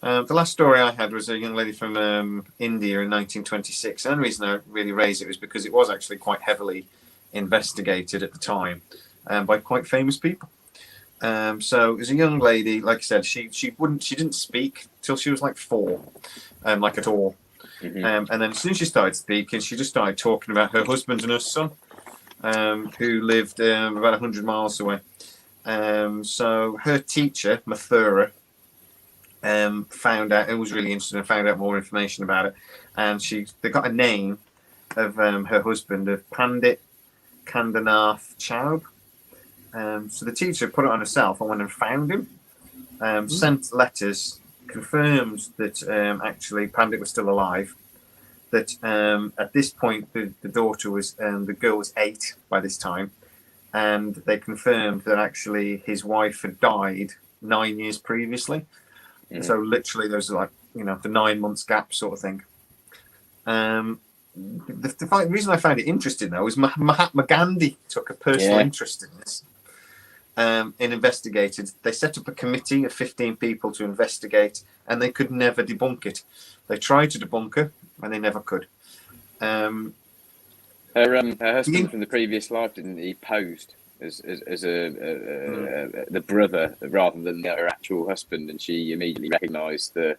The last story I had was a young lady from India in 1926. The only reason I really raised it was because it was actually quite heavily investigated at the time by quite famous people. So as a young lady, like I said, she didn't speak till she was like 4, like at all. And then as soon as she started speaking, she just started talking about her husband and her son, who lived about 100 miles away. So her teacher, Mathura, found out, it was really interesting, and found out more information about it. And they got a name of her husband, of Pandit Kandanath Chaub. So the teacher put it on herself and went and found him, sent letters, confirmed that actually Pandit was still alive, that at this point the girl was 8 by this time, and they confirmed that actually his wife had died 9 years previously. So literally there was like, the 9 months gap sort of thing. The reason I found it interesting though is Mahatma Gandhi took a personal interest in this. And investigated. They set up a committee of 15 people to investigate, and they could never debunk it. They tried to debunk her, and they never could. Her husband from the previous life, didn't he, posed as the brother rather than her actual husband, and she immediately recognised the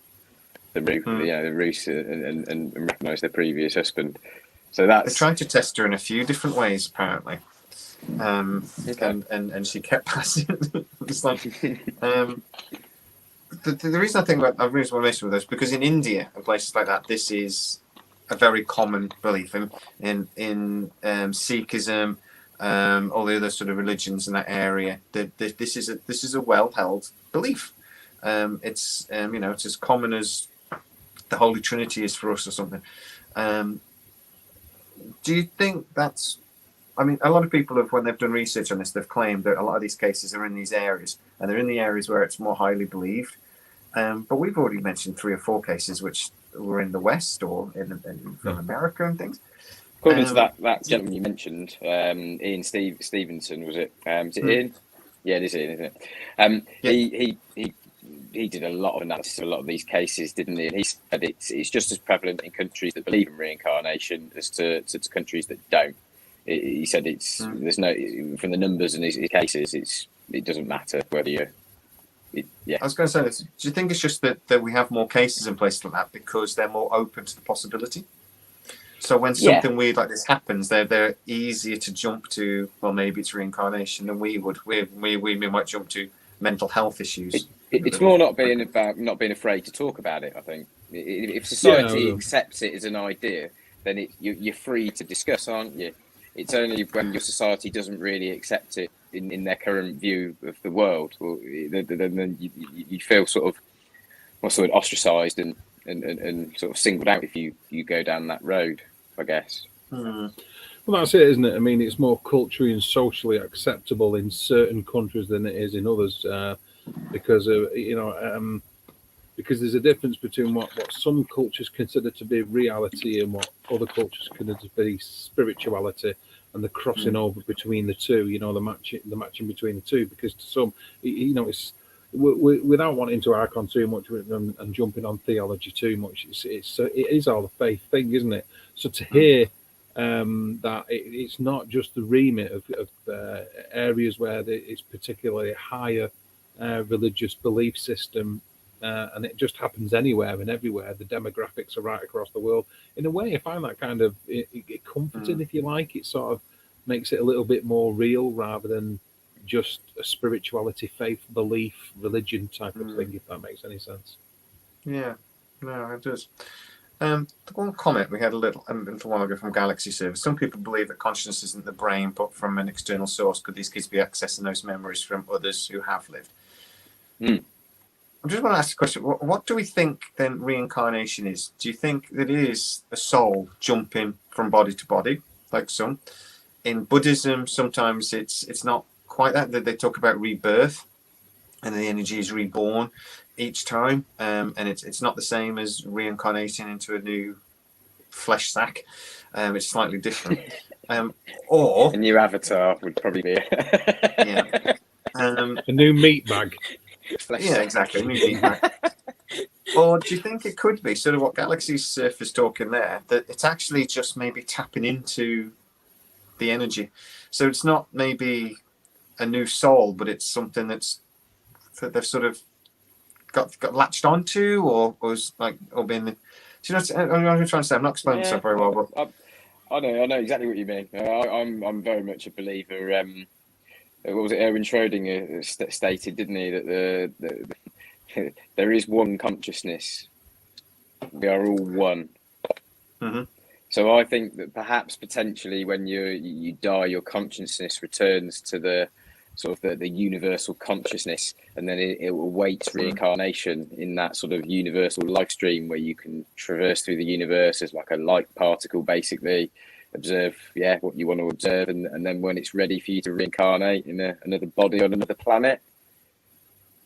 Roos and recognised their previous husband. So they tried to test her in a few different ways, apparently. And she kept passing. It's like the reason I think I really want to mention with this, because in India and places like that, this is a very common belief in Sikhism, all the other sort of religions in that area. That this is a well held belief. It's it's as common as the Holy Trinity is for us or something. Do you think that's? I mean, a lot of people have, when they've done research on this, they've claimed that a lot of these cases are in these areas, and they're in the areas where it's more highly believed. But we've already mentioned 3 or 4 cases which were in the West or from America and things. According to that gentleman you mentioned, Ian Stevenson, was it? Is it Ian? Yeah, it is Ian, isn't it? He did a lot of analysis of a lot of these cases, didn't he? And he said it's just as prevalent in countries that believe in reincarnation as to countries that don't. He said there's no, from the numbers in his cases, it doesn't matter whether you're. I was going to say this. Do you think it's just that we have more cases in places like that because they're more open to the possibility? So when Yeah. something weird like this happens, they're easier to jump to. Well, maybe it's reincarnation than we would. We might jump to mental health issues. It's more not being afraid to talk about it. I think if society Yeah. accepts it as an idea, then you're free to discuss, aren't you? It's only when your society doesn't really accept it in their current view of the world, then you feel sort of ostracised and sort of singled out if you go down that road, I guess. Hmm. Well, that's it, isn't it? I mean, it's more culturally and socially acceptable in certain countries than it is in others, because because there's a difference between what some cultures consider to be reality and what other cultures consider to be spirituality, and the crossing over between the two. The matching between the two. Because to some, it's without wanting to arc on too much and jumping on theology too much. It is all a faith thing, isn't it? So to hear that it's not just the remit of areas where it's particularly higher religious belief system, and it just happens anywhere and everywhere. The demographics are right across the world. In a way, I find that kind of comforting, if you like. It sort of makes it a little bit more real rather than just a spirituality, faith, belief, religion type of thing, if that makes any sense. Yeah, no, it does. The one comment we had a little while ago from Galaxy Service. Some people believe that consciousness isn't the brain, but from an external source. Could these kids be accessing those memories from others who have lived? I just want to ask a question. What do we think then reincarnation is? Do you think that it is a soul jumping from body to body, like some? In Buddhism, sometimes it's not quite that. They talk about rebirth, and the energy is reborn each time, and it's not the same as reincarnating into a new flesh sack. It's slightly different. Or a new avatar would probably be yeah, a new meat bag. Yeah, exactly. Or do you think it could be sort of what Galaxy Surf is talking there, that it's actually just maybe tapping into the energy? So it's not maybe a new soul, but it's something that they've sort of got latched onto, or was like, or been. Do you know what I'm trying to say? I'm not explaining myself very well, but I know exactly what you mean. I'm very much a believer. What was it? Erwin Schrödinger stated, didn't he, that there is one consciousness. We are all one. Mm-hmm. So I think that perhaps potentially when you die, your consciousness returns to the sort of the universal consciousness, and then it awaits reincarnation in that sort of universal life stream where you can traverse through the universe as like a light particle, basically. Observe what you want to observe, and then when it's ready for you to reincarnate in another body on another planet,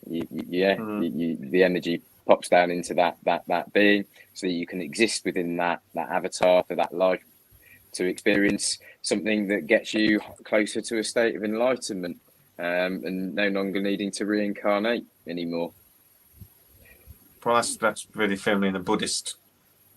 the energy pops down into that being, so that you can exist within that avatar for that life, to experience something that gets you closer to a state of enlightenment, and no longer needing to reincarnate anymore. Well, that's really firmly in the Buddhist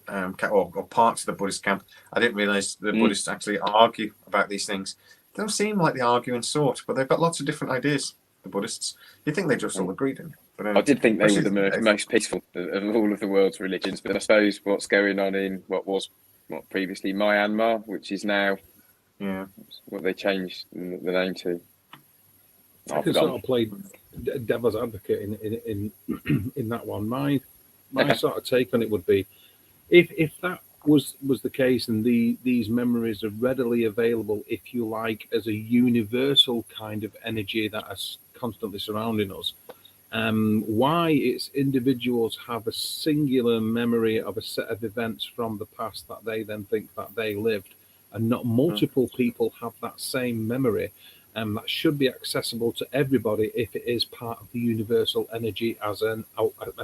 or parts of the Buddhist camp. I didn't realise the Buddhists actually argue about these things. They don't seem like they argue in sort, but they've got lots of different ideas, the Buddhists. You'd think they just all agreed in. But I did think they were the most peaceful of all of the world's religions, but I suppose what's going on in what was previously Myanmar, which is now what they changed the name to. I can sort of play devil's advocate in that one. My sort of take on it would be, if that was the case, and these memories are readily available, if you like, as a universal kind of energy that is constantly surrounding us, why it's individuals have a singular memory of a set of events from the past that they then think that they lived, and not multiple people have that same memory, that should be accessible to everybody if it is part of the universal energy as a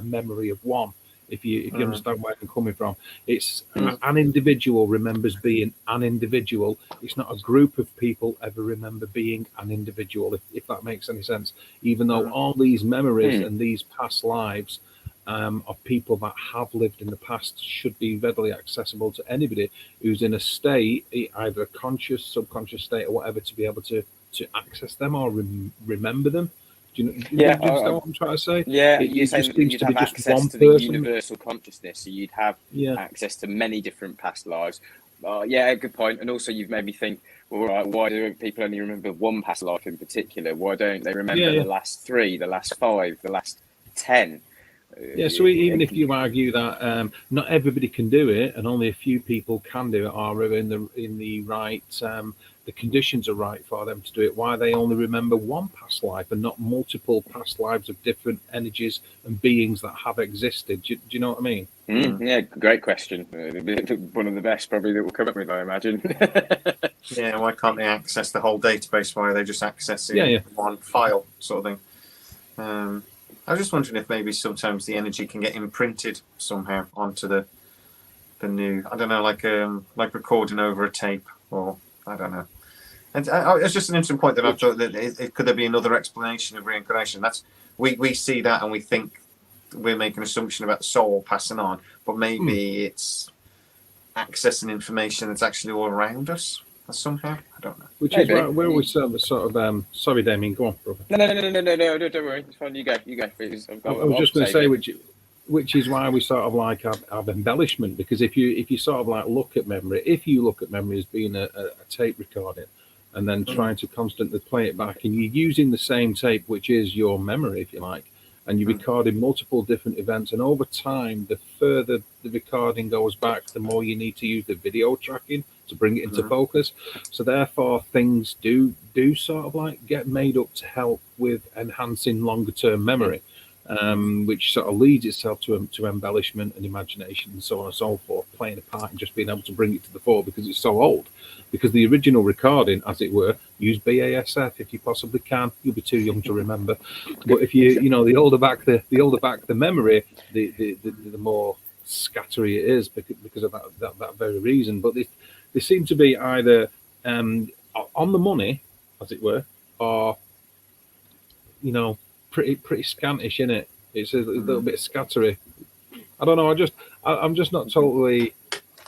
memory of one. If you understand where I'm coming from, it's an individual remembers being an individual. It's not a group of people ever remember being an individual, if that makes any sense. Even though all these memories and these past lives of people that have lived in the past should be readily accessible to anybody who's in a state, either a conscious, subconscious state, or whatever, to be able to access them or remember them. Do you understand what I'm trying to say? Yeah, it you're just saying seems you'd to be have just access one to the person. universal consciousness, so you'd have access to many different past lives, Yeah, good point. And also, you've made me think. Well, right, why do people only remember one past life in particular? Why don't they remember Yeah. the last 3, the last 5, the last 10? Yeah, so even if you argue that not everybody can do it, and only a few people can do it, or are in the right, the conditions are right for them to do it, why they only remember one past life and not multiple past lives of different energies and beings that have existed? Do you know what I mean? Yeah, great question. One of the best probably that we'll come up with, I imagine. Yeah, why can't they access the whole database? Why are they just accessing one file sort of thing? I was just wondering if maybe sometimes the energy can get imprinted somehow onto the new. I don't know, like recording over a tape, or I don't know. And it's just an interesting point that I thought that could there be another explanation of reincarnation? That's we see that and we think we're making an assumption about the soul passing on, but maybe it's accessing information that's actually all around us somehow. I don't know. Which is where we sort of sorry, Damian, go on, brother. No, don't worry. It's fine. You go. I was just going to say, which is why we sort of like have embellishment, because if you sort of like look at memory as being a tape recording, and then trying to constantly play it back, and you're using the same tape, which is your memory, if you like, and you're recording multiple different events, and over time, the further the recording goes back, the more you need to use the video tracking to bring it into focus. So therefore, things do sort of like get made up to help with enhancing longer term memory, which sort of leads itself to embellishment and imagination and so on and so forth, playing a part in just being able to bring it to the fore because it's so old. Because the original recording, as it were, use BASF if you possibly can. You'll be too young to remember, but if the older back the memory, the more scattery it is because of that very reason. But they seem to be either on the money, as it were, or pretty scantish in it. It's a little bit scattery. I don't know. I'm just not totally.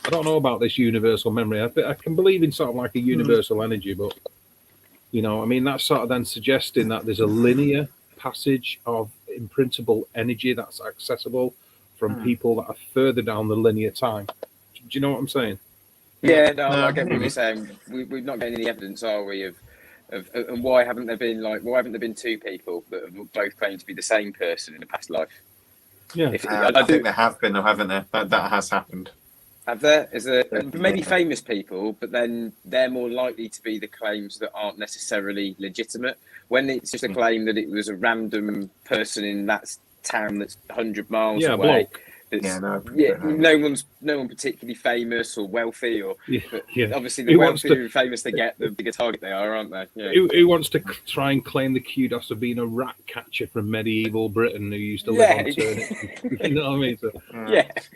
I don't know about this universal memory. I can believe in sort of like a universal energy, but I mean, that's sort of then suggesting that there's a linear passage of imprintable energy that's accessible from people that are further down the linear time. Do you know what I'm saying? Yeah, no, I get what you're saying. We've not getting any evidence, are we, of and why haven't there been 2 people that have both claimed to be the same person in a past life? Yeah, I think there have been, though, haven't there? That has happened. Have there? Is there maybe famous people, but then they're more likely to be the claims that aren't necessarily legitimate. When it's just a claim that it was a random person in that town that's 100 miles away. Bloke. No one particularly famous or wealthy, or obviously the wealthier and famous they get, the bigger target they are, aren't they? Yeah. Who wants to try and claim the kudos of being a rat catcher from medieval Britain who used to live on Turnip? You know what I mean? So,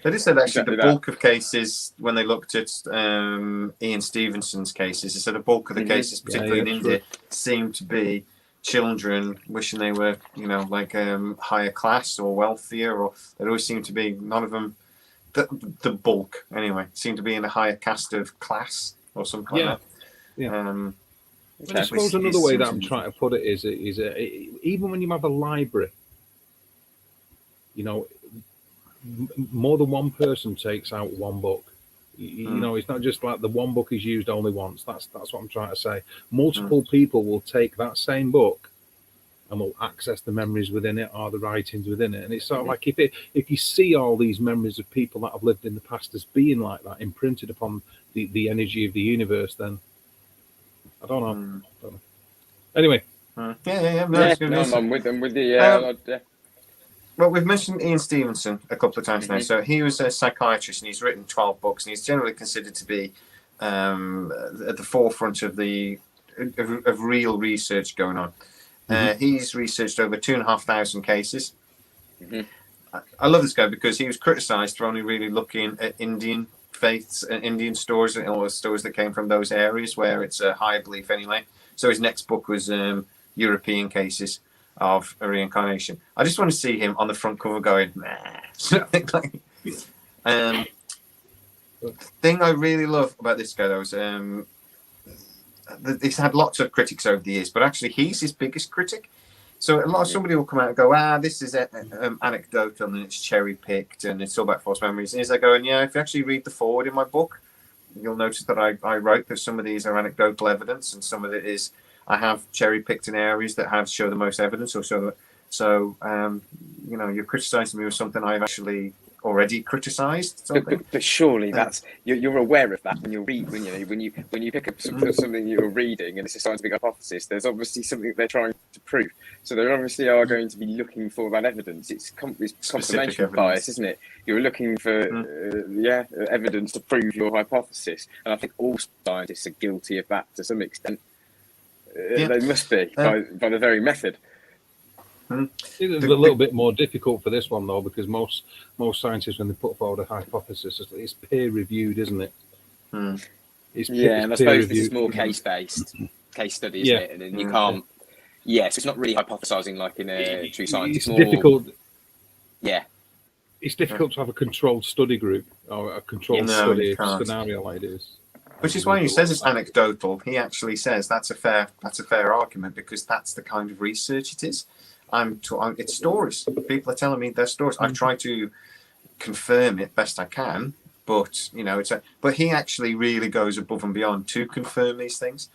they just said actually the bulk of cases when they looked at Ian Stevenson's cases, they said the bulk of the cases, particularly in India, seemed to be children wishing they were, higher class or wealthier, or there always seemed to be, none of them, the bulk anyway, seemed to be in a higher caste of class or something like that. I suppose another way that I'm trying to put it is even when you have a library, more than one person takes out one book. It's not just like the one book is used only once. That's what I'm trying to say. Multiple people will take that same book and will access the memories within it or the writings within it. And it's sort of like if you see all these memories of people that have lived in the past as being like that, imprinted upon the energy of the universe, then I don't know. Anyway. I'm with them. With the Well, we've mentioned Ian Stevenson a couple of times now. So he was a psychiatrist, and he's written 12 books, and he's generally considered to be at the forefront of of real research going on. He's researched over 2,500 cases. I love this guy because he was criticised for only really looking at Indian faiths and Indian stories and all the stories that came from those areas where it's a higher belief anyway. So his next book was European cases of a reincarnation. I just want to see him on the front cover going, nah. The thing I really love about this guy, though, is he's had lots of critics over the years, but actually he's his biggest critic. So somebody will come out and go, this is anecdotal and it's cherry picked and it's all about false memories. And he's like going, if you actually read the forward in my book, you'll notice that I wrote that some of these are anecdotal evidence, and some of it is I have cherry picked in areas that have show the most evidence, or so. You're criticising me with something I've actually already criticised. But surely that's you're aware of that when you read when you pick up something you're reading and it's a scientific hypothesis. There's obviously something that they're trying to prove. So they obviously are going to be looking for that evidence. It's confirmation bias, isn't it? You're looking for evidence to prove your hypothesis, and I think all scientists are guilty of that to some extent. They must be by the very method. It's a little bit more difficult for this one though, because most scientists, when they put forward a hypothesis, it's peer reviewed, isn't it? And I suppose this is more case study, isn't it? And then you can't. So it's not really hypothesizing like in a true science. It's more difficult. Yeah. It's difficult to have a controlled study group or a controlled study scenario like this. Which is why he says it's anecdotal. He actually says that's a fair argument, because that's the kind of research it is. It's stories. People are telling me their stories. I've tried to confirm it best I can, but but he actually really goes above and beyond to confirm these things,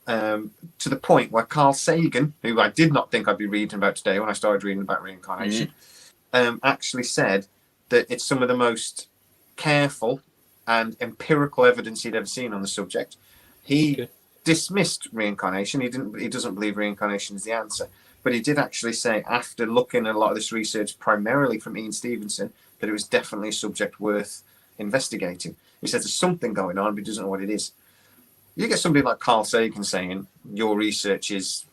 to the point where Carl Sagan, who I did not think I'd be reading about today when I started reading about reincarnation, actually said that it's some of the most careful and empirical evidence he'd ever seen on the subject. He dismissed reincarnation. He doesn't believe reincarnation is the answer. But he did actually say, after looking at a lot of this research, primarily from Ian Stevenson, that it was definitely a subject worth investigating. He says there's something going on, but he doesn't know what it is. You get somebody like Carl Sagan saying your research is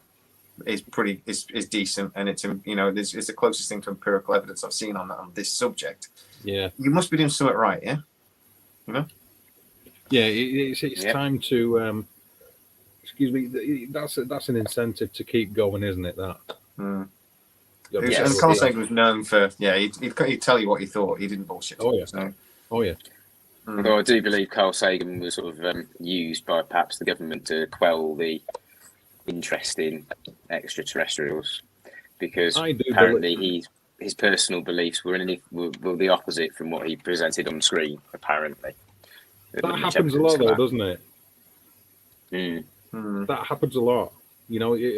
decent, and it's the closest thing to empirical evidence I've seen on this subject. Yeah, you must be doing something right, yeah. Yeah, it's time to. Excuse me. That's an incentive to keep going, isn't it? That. And Carl Sagan was known for he'd tell you what he thought. He didn't bullshit. Oh yeah. Although I do believe Carl Sagan was sort of used by perhaps the government to quell the interest in extraterrestrials, because apparently his personal beliefs were the opposite from what he presented on screen. Apparently, that happens a lot, though, doesn't it? That happens a lot.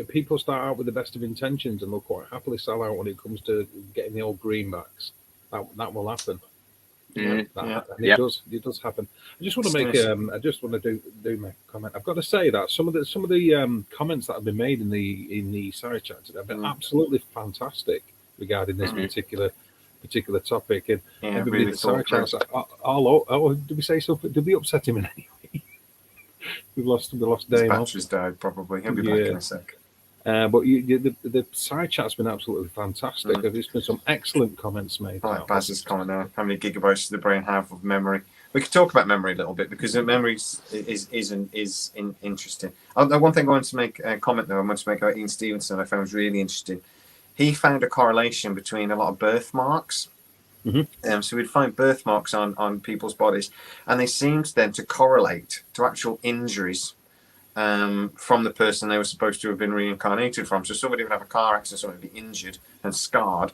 People start out with the best of intentions and they'll quite happily sell out when it comes to getting the old greenbacks. That will happen. It does happen. I just want to do my comment. I've got to say that some of the comments that have been made in the side chat have been absolutely fantastic regarding this particular topic. And everybody in the side chats did we say something? Did we upset him in any way? We lost Damian. His battery's died, probably. He'll be back in a sec. But the side chat's been absolutely fantastic. There's been some excellent comments made. Like Baz's comment now. How many gigabytes does the brain have of memory? We could talk about memory a little bit, because memory is interesting. One thing I wanted to make a comment though, I wanted to make about Ian Stevenson, I found was really interesting. He found a correlation between a lot of birthmarks. So we'd find birthmarks on people's bodies, and they seemed then to correlate to actual injuries from the person they were supposed to have been reincarnated from. So somebody would have a car accident, somebody would be injured and scarred,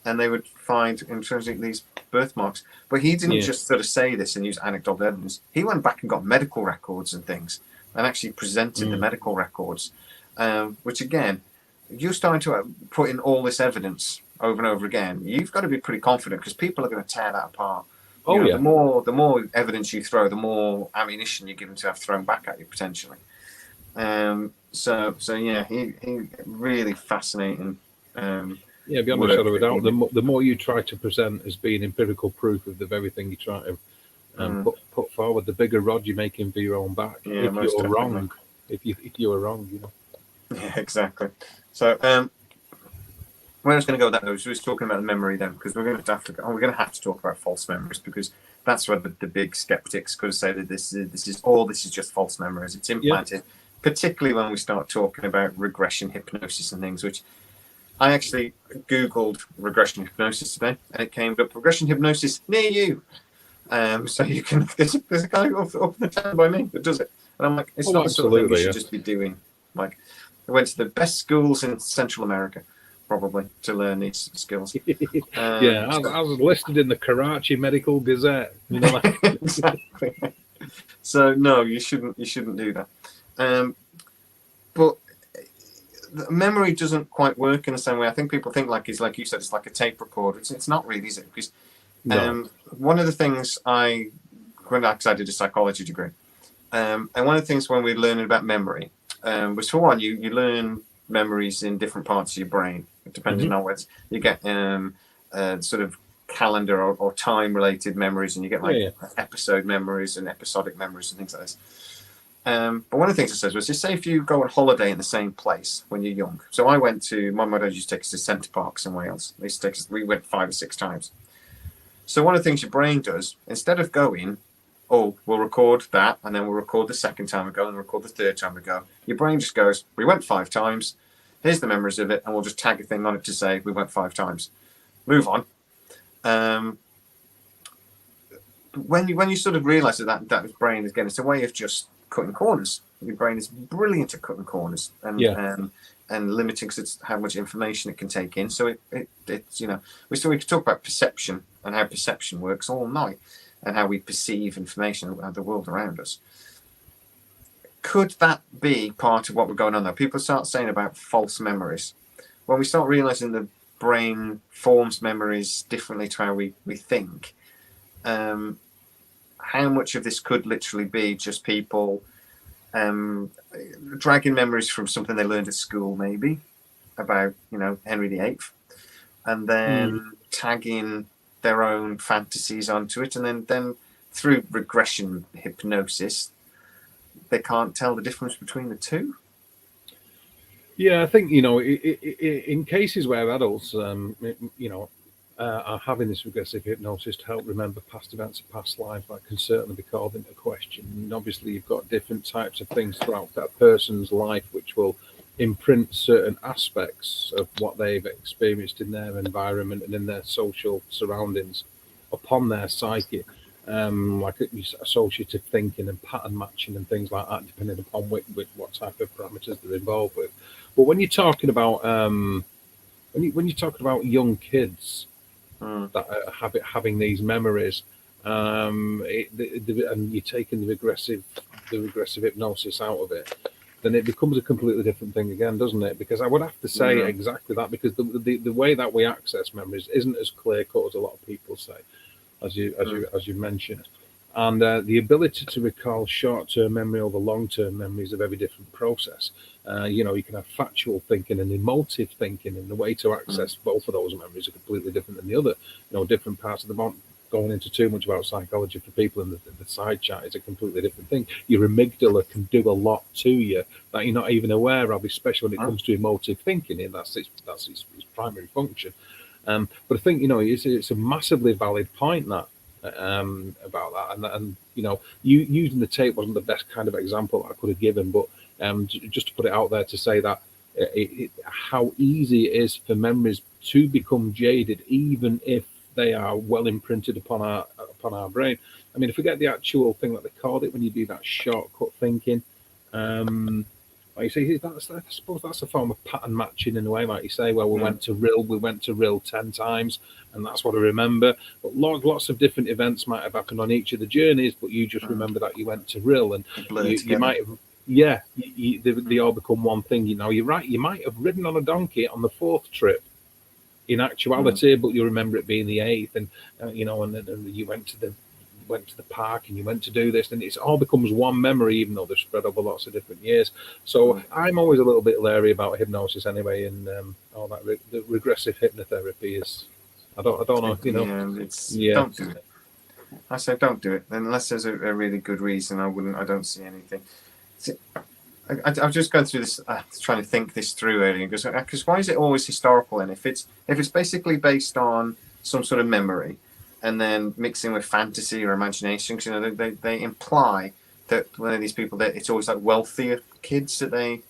and they would find intrinsically these birthmarks. But he didn't just sort of say this and use anecdotal evidence. He went back and got medical records and things, and actually presented the medical records, which again, you're starting to put in all this evidence over and over again. You've got to be pretty confident, because people are going to tear that apart. The more evidence you throw, the more ammunition you're given to have thrown back at you potentially. He really fascinating. Beyond a shadow of a doubt, the more you try to present as being empirical proof of the very thing you try to put forward, the bigger rod you're making for your own back. If you're wrong, if you were wrong, Yeah, exactly. So, where I was going to go with that, though, is we was talking about the memory then, because we're going to have to talk about false memories, because that's where the big skeptics could say that this is just false memories. It's implanted, particularly when we start talking about regression hypnosis and things, which I actually Googled regression hypnosis today, and it came up regression hypnosis near you. So you can, there's a guy up in the town by me that does it, and I'm like, it's not the sort of thing we should just be doing. Like, I went to the best schools in Central America, probably, to learn these skills. I was listed in the Karachi Medical Gazette. Exactly. So no, you shouldn't do that. But memory doesn't quite work in the same way. I think people think like it's like you said, it's like a tape recorder. It's not really, is it? Because one of the things because I did a psychology degree, and one of the things when we're learning about memory was, for one, you learn memories in different parts of your brain, depending on whether you get sort of calendar or time related memories, and you get like episode memories and episodic memories and things like this. But one of the things it says was, just say if you go on holiday in the same place when you're young. So I went to, my dad used to take us to Centre Parks in Wales. They used to take us, we went 5 or 6 times. So one of the things your brain does, instead of going, oh, we'll record that, and then we'll record the second time we go, and record the third time we go, your brain just goes, we went 5 times, here's the memories of it, and we'll just tag a thing on it to say we went 5 times. Move on. When you sort of realise that brain, again, it's a way of just cutting corners. Your brain is brilliant at cutting corners and limiting how much information it can take in. So it's we could talk about perception and how perception works all night, and how we perceive information about the world around us. Could that be part of what we're going on now? People start saying about false memories. When we start realising the brain forms memories differently to how we think, how much of this could literally be just people dragging memories from something they learned at school, maybe about Henry VIII, and then tagging their own fantasies onto it, and then through regression hypnosis they can't tell the difference between the two. Yeah, I think in cases where adults are having this regressive hypnosis to help remember past events of past lives, that can certainly be called into question. And obviously, you've got different types of things throughout that person's life which will imprint certain aspects of what they've experienced in their environment and in their social surroundings upon their psyche, like associative thinking and pattern matching and things like that, depending upon with what type of parameters they're involved with. But when you're talking about when you're talking about young kids that are having these memories, and you're taking the regressive hypnosis out of it, then it becomes a completely different thing again, doesn't it? Because I would have to say exactly that, because the way that we access memories isn't as clear cut as a lot of people say, as you mentioned. And the ability to recall short-term memory over long-term memory is a very different process. You can have factual thinking and emotive thinking, and the way to access both of those memories are completely different than the other. Different parts of the body. Going into too much about psychology for people in the side chat is a completely different thing. Your amygdala can do a lot to you that you're not even aware of, especially when it comes to emotive thinking, and that's its primary function. But I think it's a massively valid point that. About that, and you using the tape wasn't the best kind of example I could have given, but just to put it out there to say that how easy it is for memories to become jaded, even if they are well imprinted upon our brain. I mean, if we get the actual thing that they called it when you do that shortcut thinking, like you say, I suppose that's a form of pattern matching in a way. Like you say, well, we went to Rill 10 times, and that's what I remember. But lots of different events might have happened on each of the journeys, but you just remember that you went to Rill, and you might have, they all become one thing. You're right. You might have ridden on a donkey on the 4th trip, in actuality, but you remember it being the 8th, and and you went to the park and you went to do this, and it all becomes one memory, even though they're spread over lots of different years. So I'm always a little bit leery about hypnosis anyway, and all that. The regressive hypnotherapy is, I don't know, Don't do it. I say don't do it unless there's a really good reason. I don't see anything. I've just gone through this, trying to think this through earlier, because why is it always historical? And if it's basically based on some sort of memory, and then mixing with fantasy or imagination, because they imply that one of these people, that it's always like wealthier kids that they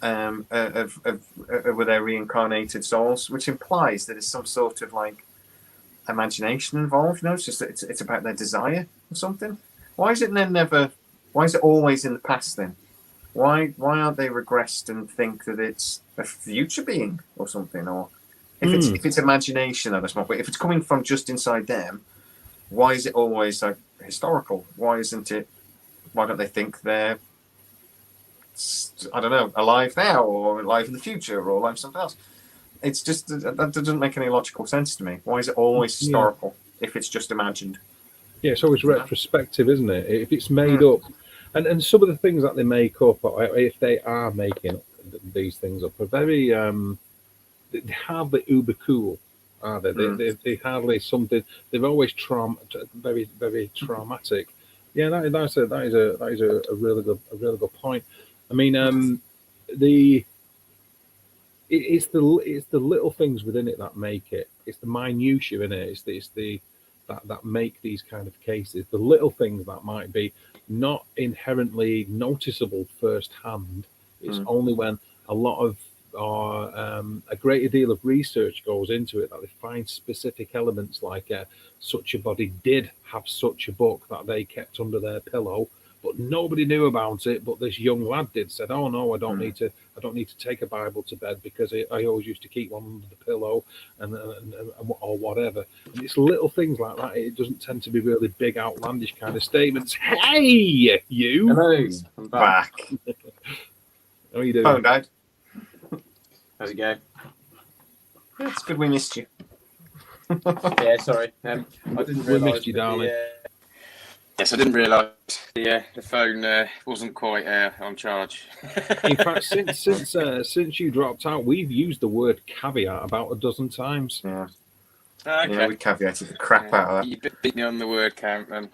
with their reincarnated souls, which implies that there's some sort of like imagination involved. It's just that it's about their desire or something. Why is it why is it always in the past then? Why aren't they regressed and think that it's a future being or something? Or if it's imagination, that's not. But if it's coming from just inside them, why is it always like historical? Why isn't it Why don't they think they're, I don't know, alive now or alive in the future or alive something else? It's just that doesn't make any logical sense to me. Why is it always historical if it's just imagined? Yeah, it's always retrospective, isn't it? If it's made up, and some of the things that they make up, if they are making these things up, are very they hardly uber cool, are they? They hardly something. They're always very very traumatic. Yeah, that is a really good point. I mean, it's the little things within it that make it. It's the minutiae in it. It's the that make these kind of cases. The little things that might be not inherently noticeable firsthand. It's only when a lot of a greater deal of research goes into it that they find specific elements, like such a body did have such a book that they kept under their pillow, but nobody knew about it. But this young lad did. Said, "Oh no, I don't need to take a Bible to bed because I always used to keep one under the pillow and or whatever." And it's little things like that. It doesn't tend to be really big, outlandish kind of statements. Hey, you! Hello, I'm back. How are you doing? Phone died. How's it going? It's good we missed you. Yeah, sorry. I didn't We realise. missed you, darling. Yes, I didn't realise the phone wasn't quite on charge. In fact, since you dropped out, we've used the word caveat about a dozen times. Yeah. Okay. Yeah, we caveated the crap out of that. You beat me on the word count, and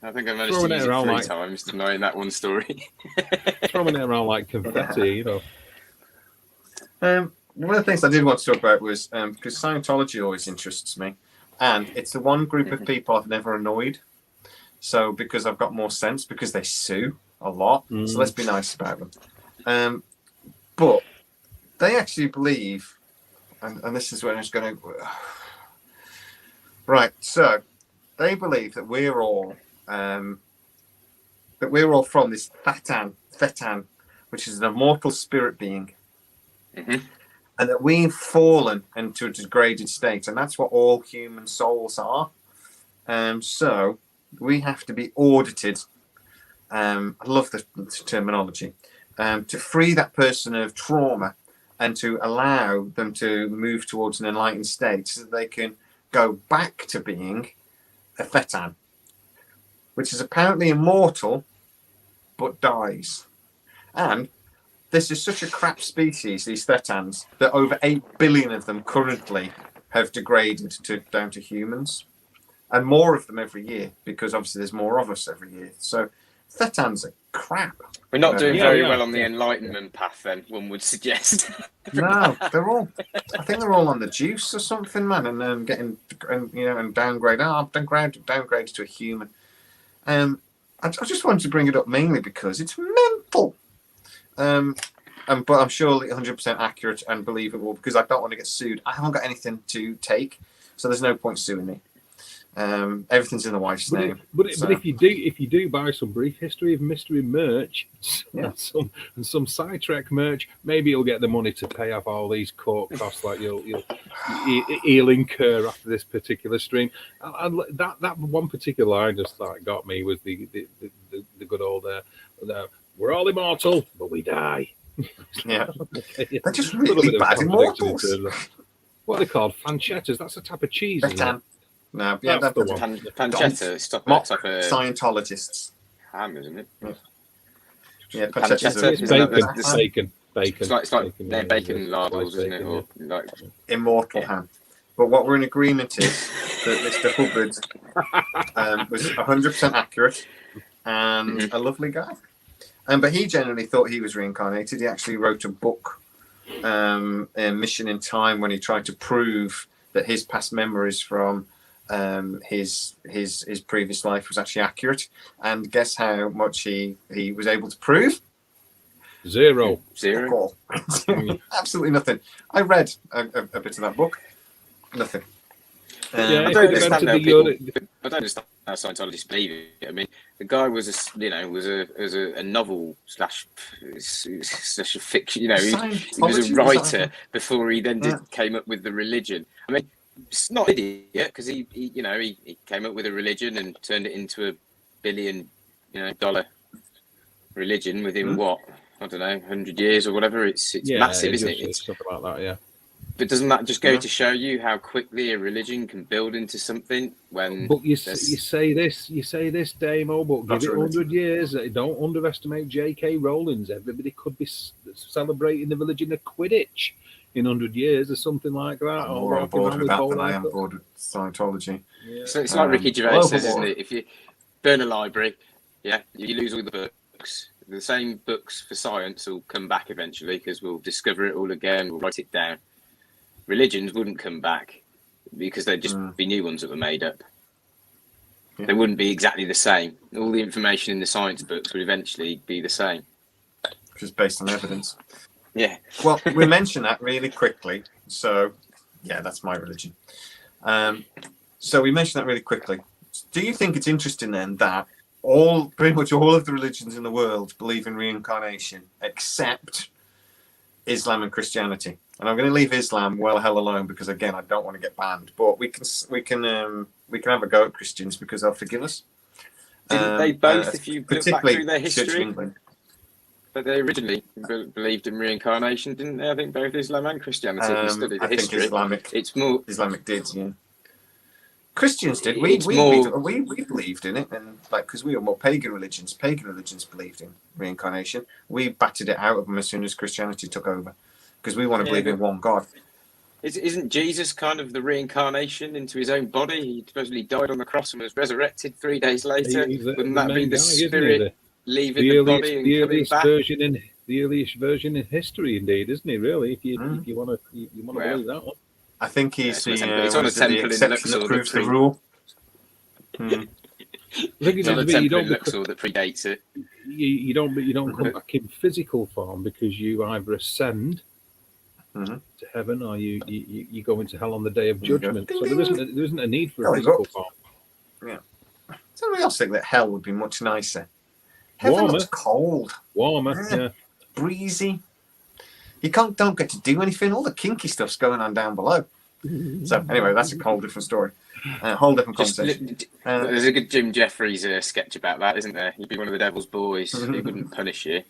I think I managed Throwing to it use it around 3 like- times tonight in that one story. Throwing it around like confetti, you know. One of the things I did want to talk about was because Scientology always interests me, and it's the one group of people I've never annoyed. So because I've got more sense, because they sue a lot, so let's be nice about them. But they actually believe, and this is where I'm just going to. Right, so they believe that we're all from this Thetan, which is an immortal spirit being. Mm-hmm. And that we've fallen into a degraded state, and that's what all human souls are. So we have to be audited. I love the terminology. To free that person of trauma and to allow them to move towards an enlightened state so that they can go back to being a Thetan, which is apparently immortal but dies. And this is such a crap species, these Thetans, that over 8 billion of them currently have degraded down to humans. And more of them every year, because obviously there's more of us every year. So Thetans are crap. We're not doing Yeah, very yeah. well on the enlightenment path, then, one would suggest. No, I think they're all on the juice or something, man, and getting, and downgrade. Oh, I'm downgraded to a human. I just wanted to bring it up mainly because it's mental. But I'm surely 100% accurate and believable because I don't want to get sued. I haven't got anything to take, so there's no point suing me. Everything's in the wife's name. But if you do buy some Brief History of Mystery merch and some Sidetrack merch, maybe you'll get the money to pay off all these court costs that you'll incur after this particular stream. And that one particular line just like got me was the good old we're all immortal, but we die. Yeah. Okay. They're just A little really bit of bad contradiction in immortals. terms of- What are they called? Pancettas. That's a type of cheese. Isn't it? Thetan. No, yeah, That's the that's one. Pancetta, stop mock top of Scientologists. ham, isn't it? Yeah, Pancetta, It's Isn't that bacon. the- Bacon. It's like they're yeah, bacon yeah, lardles, isn't it? bacon, Or like immortal Yeah. ham. But what we're in agreement is that Mr. Hubbard was 100% accurate and a lovely guy. But he generally thought he was reincarnated. He actually wrote a book, Mission in Time, when he tried to prove that his past memories from his previous life was actually accurate. And guess how much he was able to prove? Zero. zero. All. Absolutely nothing. I read a bit of that book. Nothing. Yeah, I if don't they understand invented how the people. unit- I don't understand how Scientologists believe it. I mean, the guy was a novel slash a fiction. He was a writer before he then came up with the religion. I mean, it's not an idiot because he came up with a religion and turned it into $1 billion dollar religion within what, I don't know, 100 years or whatever. It's massive, isn't it? It's something like that, yeah. But doesn't that just go to show you how quickly a religion can build into something when? But you say this, Damo, but give it 100 years. Don't underestimate J.K. Rowling's. Everybody could be celebrating the religion of Quidditch in 100 years or something like that. I'm more on board with that than I am bored with Scientology. Yeah. So it's like Ricky Gervais says, isn't it? If you burn a library, you lose all the books. The same books for science will come back eventually because we'll discover it all again. We'll write it down. Religions wouldn't come back because they'd just be new ones that were made up. Yeah. They wouldn't be exactly the same. All the information in the science books would eventually be the same. Which is based on evidence. Yeah. Well, we mentioned that really quickly. So, that's my religion. So we mentioned that really quickly. Do you think it's interesting then that pretty much all of the religions in the world believe in reincarnation except Islam and Christianity? And I'm going to leave Islam well hell alone because again I don't want to get banned. But we can have a go at Christians because they'll forgive us. Didn't they both, if you look back through their history, but they originally believed in reincarnation, didn't they? I think both Islam and Christianity. If you study the history, it's more Islamic did, yeah. Christians did. We believed in it, and because we were more pagan religions. Pagan religions believed in reincarnation. We batted it out of them as soon as Christianity took over. Because we want to believe in one God. Isn't Jesus kind of the reincarnation into his own body? He supposedly died on the cross and was resurrected 3 days later. Wouldn't that be the spirit leaving the body and coming back? The earliest version in history, indeed, isn't he? Really, if you want to believe that one. I think he's it's on a temple in Luxor that proves the rule. I think it's on a temple in Luxor that predates it. You don't come back in physical form because you either ascend to heaven, or you go into hell on the day of judgment. So there isn't a need for a physical form. Yeah. Somebody else think that hell would be much nicer. Heaven looks cold. Warmer, yeah. Breezy. You don't get to do anything. All the kinky stuff's going on down below. So anyway, that's a whole different story. Whole different conversation. There's a good Jim Jeffries sketch about that, isn't there? You'd be one of the devil's boys. He wouldn't punish you.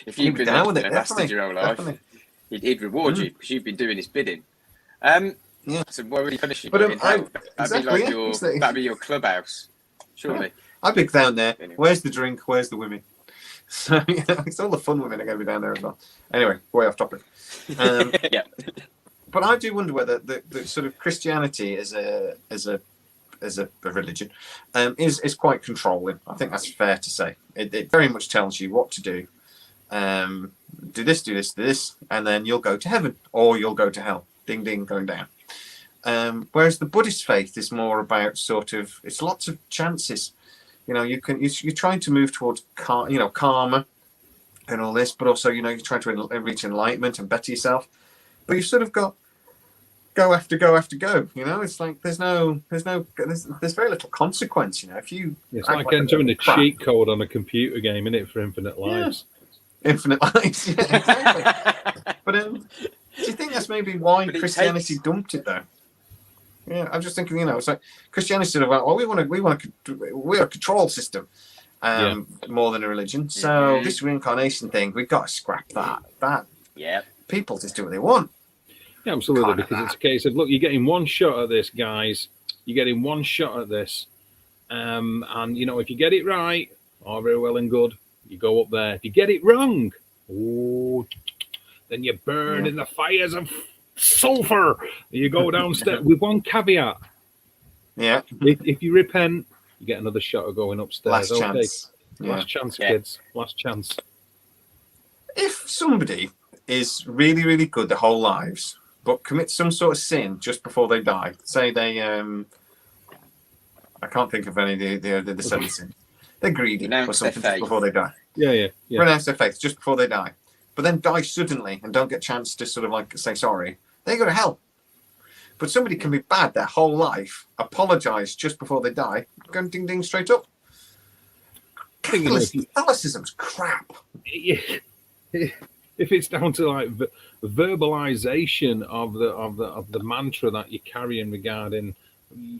If you've been bastard your whole life, he'd reward you because you've been doing his bidding. So why would he punish you? That'd be your clubhouse, surely. I'd be down there. Anyway. Where's the drink? Where's the women? So it's all the fun women are going to be down there as well. Anyway, way off topic. Yeah. But I do wonder whether the sort of Christianity as a religion is quite controlling. I think that's fair to say. It very much tells you what to do. Do this, do this, do this, and then you'll go to heaven or you'll go to hell. Ding, ding, going down. Whereas the Buddhist faith is more about it's lots of chances. You're trying to move towards karma and all this, but also you're trying to reach enlightenment and better yourself. But you've sort of got go after go after go. It's like there's very little consequence. It's like entering a cheat code on a computer game, isn't it, for infinite lives? Yeah. Infinite lives, yeah, exactly. But do you think that's maybe why Christianity dumped it though? Yeah, I'm just thinking, it's like Christianity said about, we're a control system, more than a religion. So this reincarnation thing, we've got to scrap that. People just do what they want. Yeah, absolutely, because it's a case of, look, you're getting one shot at this, guys. You're getting one shot at this. And, if you get it right, all very well and good, you go up there. If you get it wrong, then you burn in the fires of sulfur. You go downstairs with one caveat. Yeah. If you repent, you get another shot of going upstairs. Last chance. Last chance, kids. Last chance. If somebody is really, really good their whole lives, but commit some sort of sin just before they die, say they, I can't think of any of the seven sins. They're greedy or something just before they die. Yeah. Renounce their faith just before they die. But then die suddenly and don't get a chance to sort of say sorry. They go to hell. But somebody can be bad their whole life, apologise just before they die, go ding ding straight up. Catholicism's crap. If it's down to verbalization of the mantra that you're carrying regarding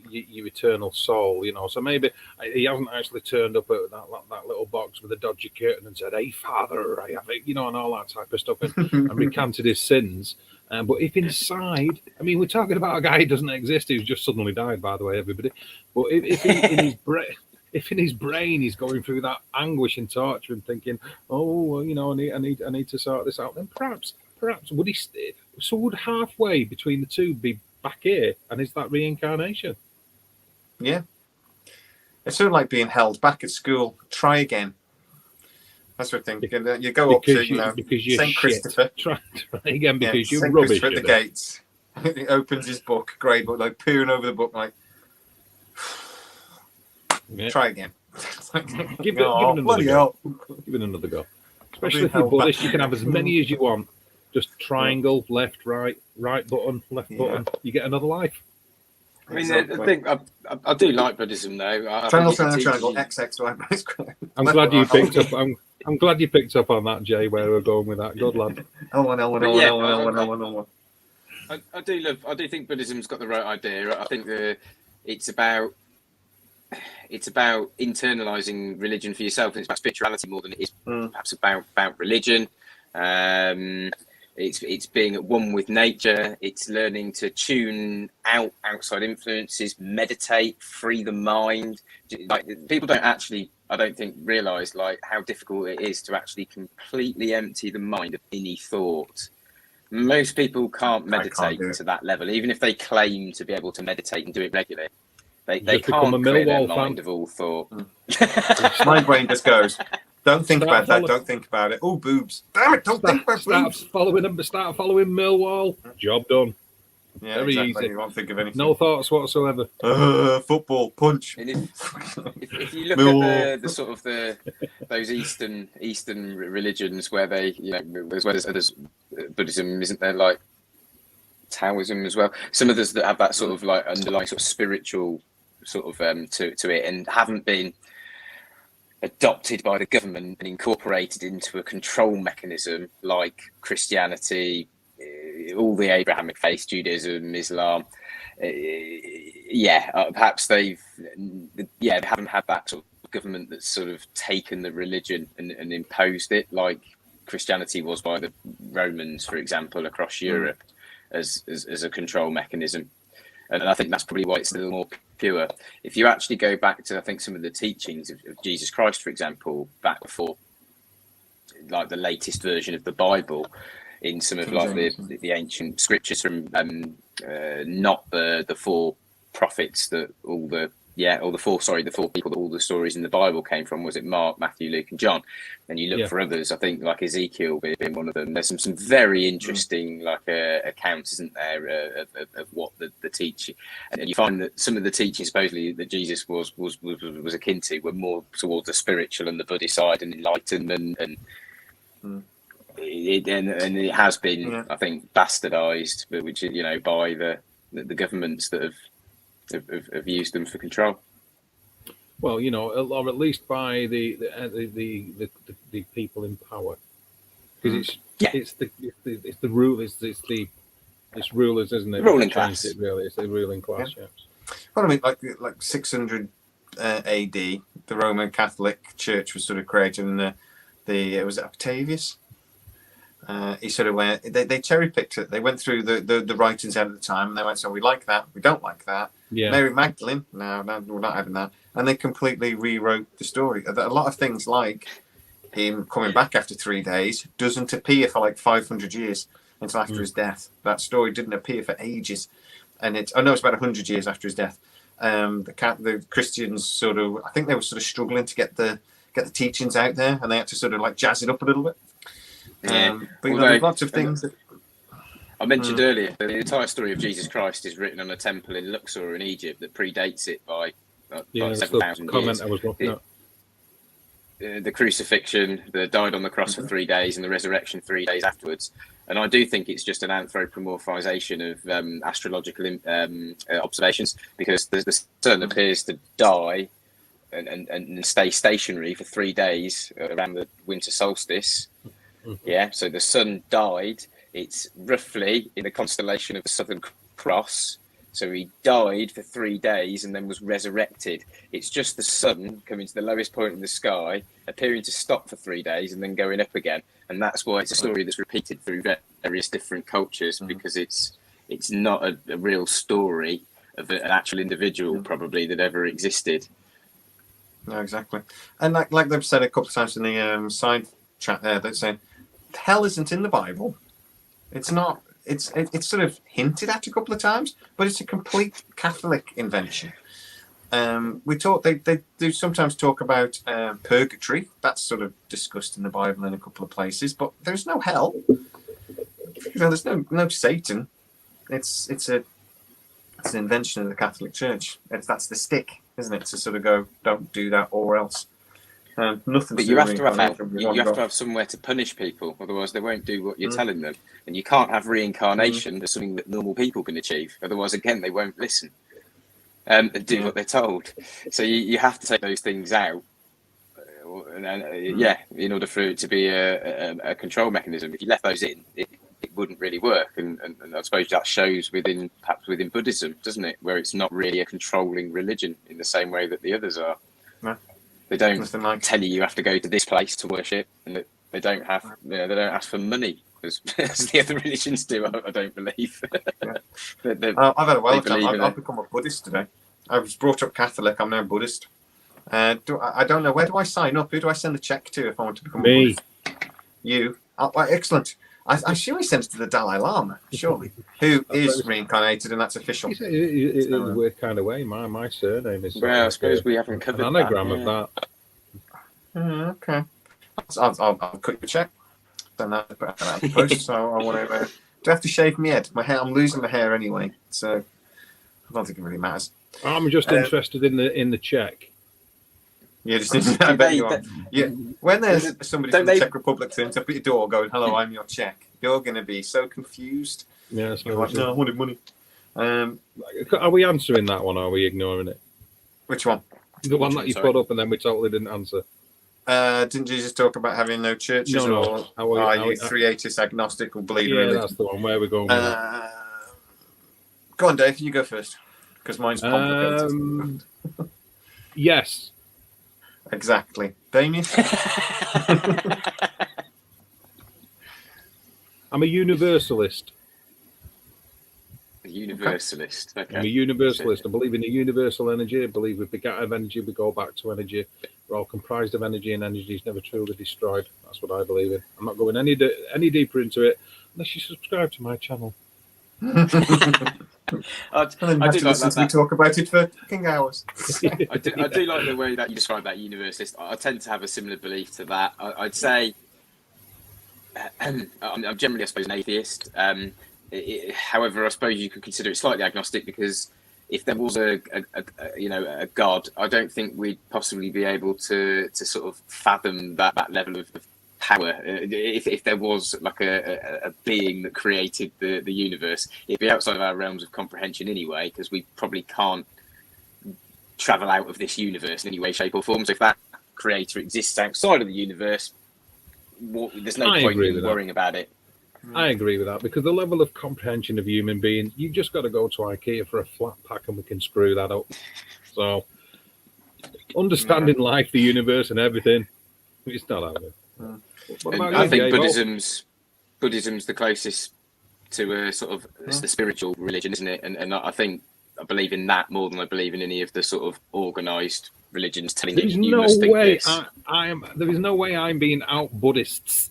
your eternal soul, you know. So maybe he hasn't actually turned up at that little box with a dodgy curtain and said, "Hey, Father, I have it," you know, and all that type of stuff, and recanted his sins. But if inside, I mean, we're talking about a guy who doesn't exist, who's just suddenly died, by the way, everybody. But if in his brain, if in his brain he's going through that anguish and torture and thinking, "Oh, well, you know, I need to sort this out," then perhaps would he? So would halfway between the two be back here, and is that reincarnation? Yeah, it's sort of like being held back at school. Try again. That's what I think. You go up to St. Christopher. Try again because you're St. rubbish. Christopher at the gates. He opens his book, grey book, like peering over the book, like try again. Give it another go. Give it another go. Especially if you're Buddhist, you can have as many as you want. Just triangle, left, right button, left button. You get another life. I mean, the thing I do like Buddhism though. Triangle, X, Y. I'm glad you picked up. I'm glad you picked up on that, Jay. Where we're going with that. Good lad. L1. I do think Buddhism's got the right idea. I think it's about internalizing religion for yourself, and it's about spirituality more than it is perhaps about religion. It's being at one with nature. It's learning to tune out outside influences, meditate, free the mind. Like, people don't actually, I don't think, realize like how difficult it is to actually completely empty the mind of any thought. Most people can't meditate to that level, even if they claim to be able to meditate and do it regularly. They can't clear their mind of all thought. My brain just goes, don't think about that. Don't think about it. Oh, boobs. Damn it, don't think about boobs. Start following Millwall. Job done. Yeah, Very exactly. easy. You won't think of anything. No thoughts whatsoever. Football, punch. And if you look at the sort of those Eastern religions where they, you know, as well as others, Buddhism, isn't there like Taoism as well? Some others that have that sort of like underlying sort of spiritual sort of to it, and haven't been adopted by the government and incorporated into a control mechanism like Christianity, all the Abrahamic faiths, Judaism, Islam. Perhaps they haven't had that sort of government that's sort of taken the religion and imposed it like Christianity was by the Romans, for example, across Europe as a control mechanism. And I think that's probably why it's a little more pure. If you actually go back to, I think, some of the teachings of Jesus Christ, for example, back before like the latest version of the Bible, in some of like the ancient scriptures from not the four prophets that the four people that all the stories in the Bible came from. Was it Mark, Matthew, Luke, and John? And you look for others, I think like Ezekiel being one of them. There's some very interesting like accounts, isn't there, of what the teaching, and you find that some of the teachings supposedly that Jesus was akin to were more towards the spiritual and the Buddhist side and enlightenment and it has been, I think, bastardized, but which, you know, by the governments that have used them for control. Well, you know, or at least by the people in power, because it's the rulers, it's rulers, isn't it? Ruling class. It really, it's the ruling class. Yeah. Well, I mean, like 600 AD, the Roman Catholic Church was sort of created, and it was Octavius. He sort of went. They cherry picked it. They went through the writings out at the time, and they went, "So we like that. We don't like that." Yeah. Mary Magdalene. No, we're not having that. And they completely rewrote the story. A lot of things, like him coming back after 3 days, doesn't appear for like 500 years until after his death. That story didn't appear for ages, and it's about 100 years after his death. The Christians sort of, I think they were sort of struggling to get the teachings out there, and they had to sort of like jazz it up a little bit. But you know, there's lots of things that I mentioned earlier. The entire story of Jesus Christ is written on a temple in Luxor in Egypt that predates it by 7,000 years. I was looking at. The crucifixion, the died on the cross for 3 days, and the resurrection 3 days afterwards. And I do think it's just an anthropomorphization of astrological observations, because the sun appears to die and stay stationary for 3 days around the winter solstice. Yeah, so the sun died. It's roughly in the constellation of the Southern Cross. So he died for 3 days and then was resurrected. It's just the sun coming to the lowest point in the sky, appearing to stop for 3 days and then going up again. And that's why it's a story that's repeated through various different cultures, because it's not a real story of an actual individual probably that ever existed. No, exactly. And like they've said a couple of times in the side chat there, they're saying hell isn't in the Bible. It's not. It's sort of hinted at a couple of times, but it's a complete Catholic invention. They do sometimes talk about purgatory. That's sort of discussed in the Bible in a couple of places, but there's no hell. There's no Satan. It's an invention of the Catholic Church. That's the stick, isn't it? To sort of go, don't do that or else. Nothing. But you have to have somewhere to punish people, otherwise they won't do what you're telling them. And you can't have reincarnation as something that normal people can achieve. Otherwise, again, they won't listen and do what they're told. So you have to take those things out. In order for it to be a control mechanism. If you left those in, it wouldn't really work. And I suppose that shows perhaps within Buddhism, doesn't it? Where it's not really a controlling religion in the same way that the others are. No. They don't tell you have to go to this place to worship, and they don't ask for money as the other religions do. I don't believe. I've had a wild time. I've become a Buddhist today. I was brought up Catholic. I'm now Buddhist. I don't know, where do I sign up? Who do I send the check to if I want to become a Buddhist? You. Excellent. I assume he sends it to the Dalai Lama, surely, who is reincarnated, and that's official. It's a weird kind of way. My surname is. Well, I suppose we haven't covered an anagram of that. Okay. I'll cut your check. Send that to the post. So I want to. Do I have to shave my head? My hair. I'm losing my hair anyway, so I don't think it really matters. I'm just interested in the check. Yeah, I bet you are. Yeah, when there's somebody from the Czech Republic turns up at your door going, "Hello, I'm your Czech," you're going to be so confused. Yeah, you're like, no, I wanted money. Are we answering that one? Or are we ignoring it? Which one? The one that you put up and then we totally didn't answer. Didn't Jesus talk about having no churches? No. Or are you three atheist agnostic or believe in religion? That's the one. Where are we going? Go on, Dave. You go first because mine's complicated. Yes. Exactly. Damian? I'm a universalist. A universalist. Okay. I'm a universalist. I believe in a universal energy. I believe we begat of energy, we go back to energy. We're all comprised of energy, and energy is never truly destroyed. That's what I believe in. I'm not going any deeper into it unless you subscribe to my channel. I do like that. We talk about it for fucking hours. I do like the way that you describe that universalist. I tend to have a similar belief to that. I'd say I'm generally, I suppose, an atheist. However, I suppose you could consider it slightly agnostic, because if there was a God, I don't think we'd possibly be able to sort of fathom that level of power. If there was like a being that created the universe, it'd be outside of our realms of comprehension anyway, because we probably can't travel out of this universe in any way, shape or form. So if that creator exists outside of the universe, there's no point in worrying about it. I agree with that, because the level of comprehension of human beings, you've just got to go to IKEA for a flat pack and we can screw that up. So understanding life, the universe and everything, it's not out there. I think Buddhism's the closest to a sort of the spiritual religion, isn't it? And I think I believe in that more than I believe in any of the sort of organised religions telling you must think this. There is no way I'm being out Buddhists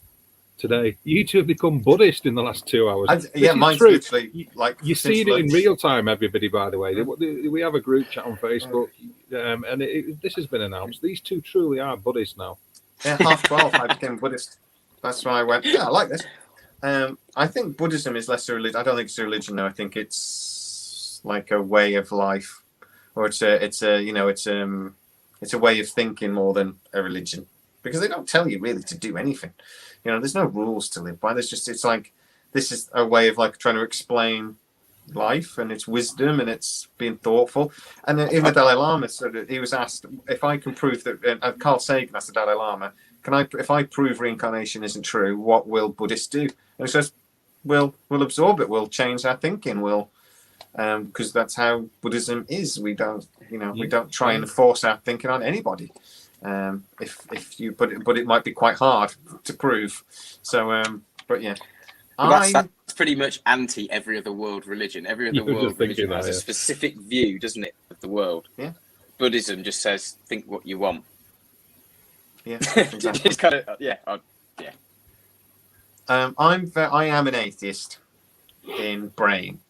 today. You two have become Buddhist in the last 2 hours. Mine's literally like you're seeing it in real time, everybody. By the way, we have a group chat on Facebook, and this has been announced. These two truly are Buddhists now. Yeah, 12:30 I became Buddhist. That's why I went, I like this. I think Buddhism is less a religion. I don't think it's a religion, though. I think it's like a way of life, or it's a way of thinking more than a religion, because they don't tell you really to do anything. There's no rules to live by. It's like this is a way of like trying to explain life and its wisdom and it's being thoughtful. And then even the Dalai Lama he was asked, if I can prove that Carl Sagan asked the Dalai Lama, if I prove reincarnation isn't true, what will Buddhists do? And he says, we'll absorb it, we'll change our thinking, we'll because that's how Buddhism is. We don't, we don't try and force our thinking on anybody. If you put it, but it might be quite hard to prove. So, but yeah, well, that's pretty much anti every other world religion. Every other world religion has a specific view, doesn't it, of the world? Yeah. Buddhism just says, think what you want. Yeah, exactly. It's kind of I am an atheist in brain,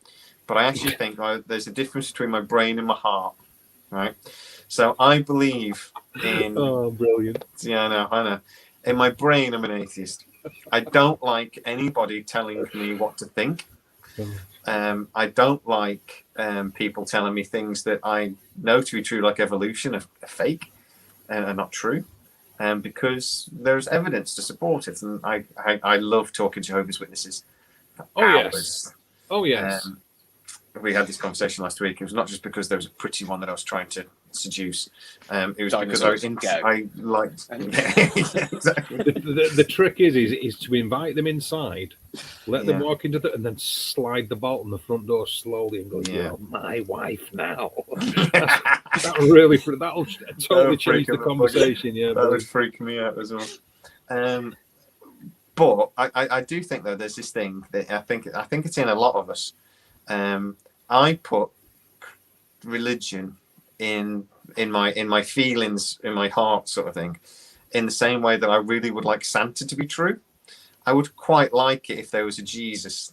but I actually think there's a difference between my brain and my heart, right? So I believe in. Oh, brilliant! Yeah, I know. In my brain, I'm an atheist. I don't like anybody telling me what to think. I don't like people telling me things that I know to be true, like evolution, are fake and are not true. Because there's evidence to support it, and I love talking Jehovah's Witnesses for hours. Oh yes. We had this conversation last week. It was not just because there was a pretty one that I was trying to seduce. It was because I liked. Yeah, exactly. The trick is to invite them inside, let them walk into and then slide the bolt on the front door slowly and go, "You're my wife now." That'll totally change the conversation. Yeah, that would freak me out as well. But I do think though there's this thing that I think it's in a lot of us. I put religion in my feelings, in my heart, sort of thing, in the same way that I really would like Santa to be true. I would quite like it if there was a Jesus.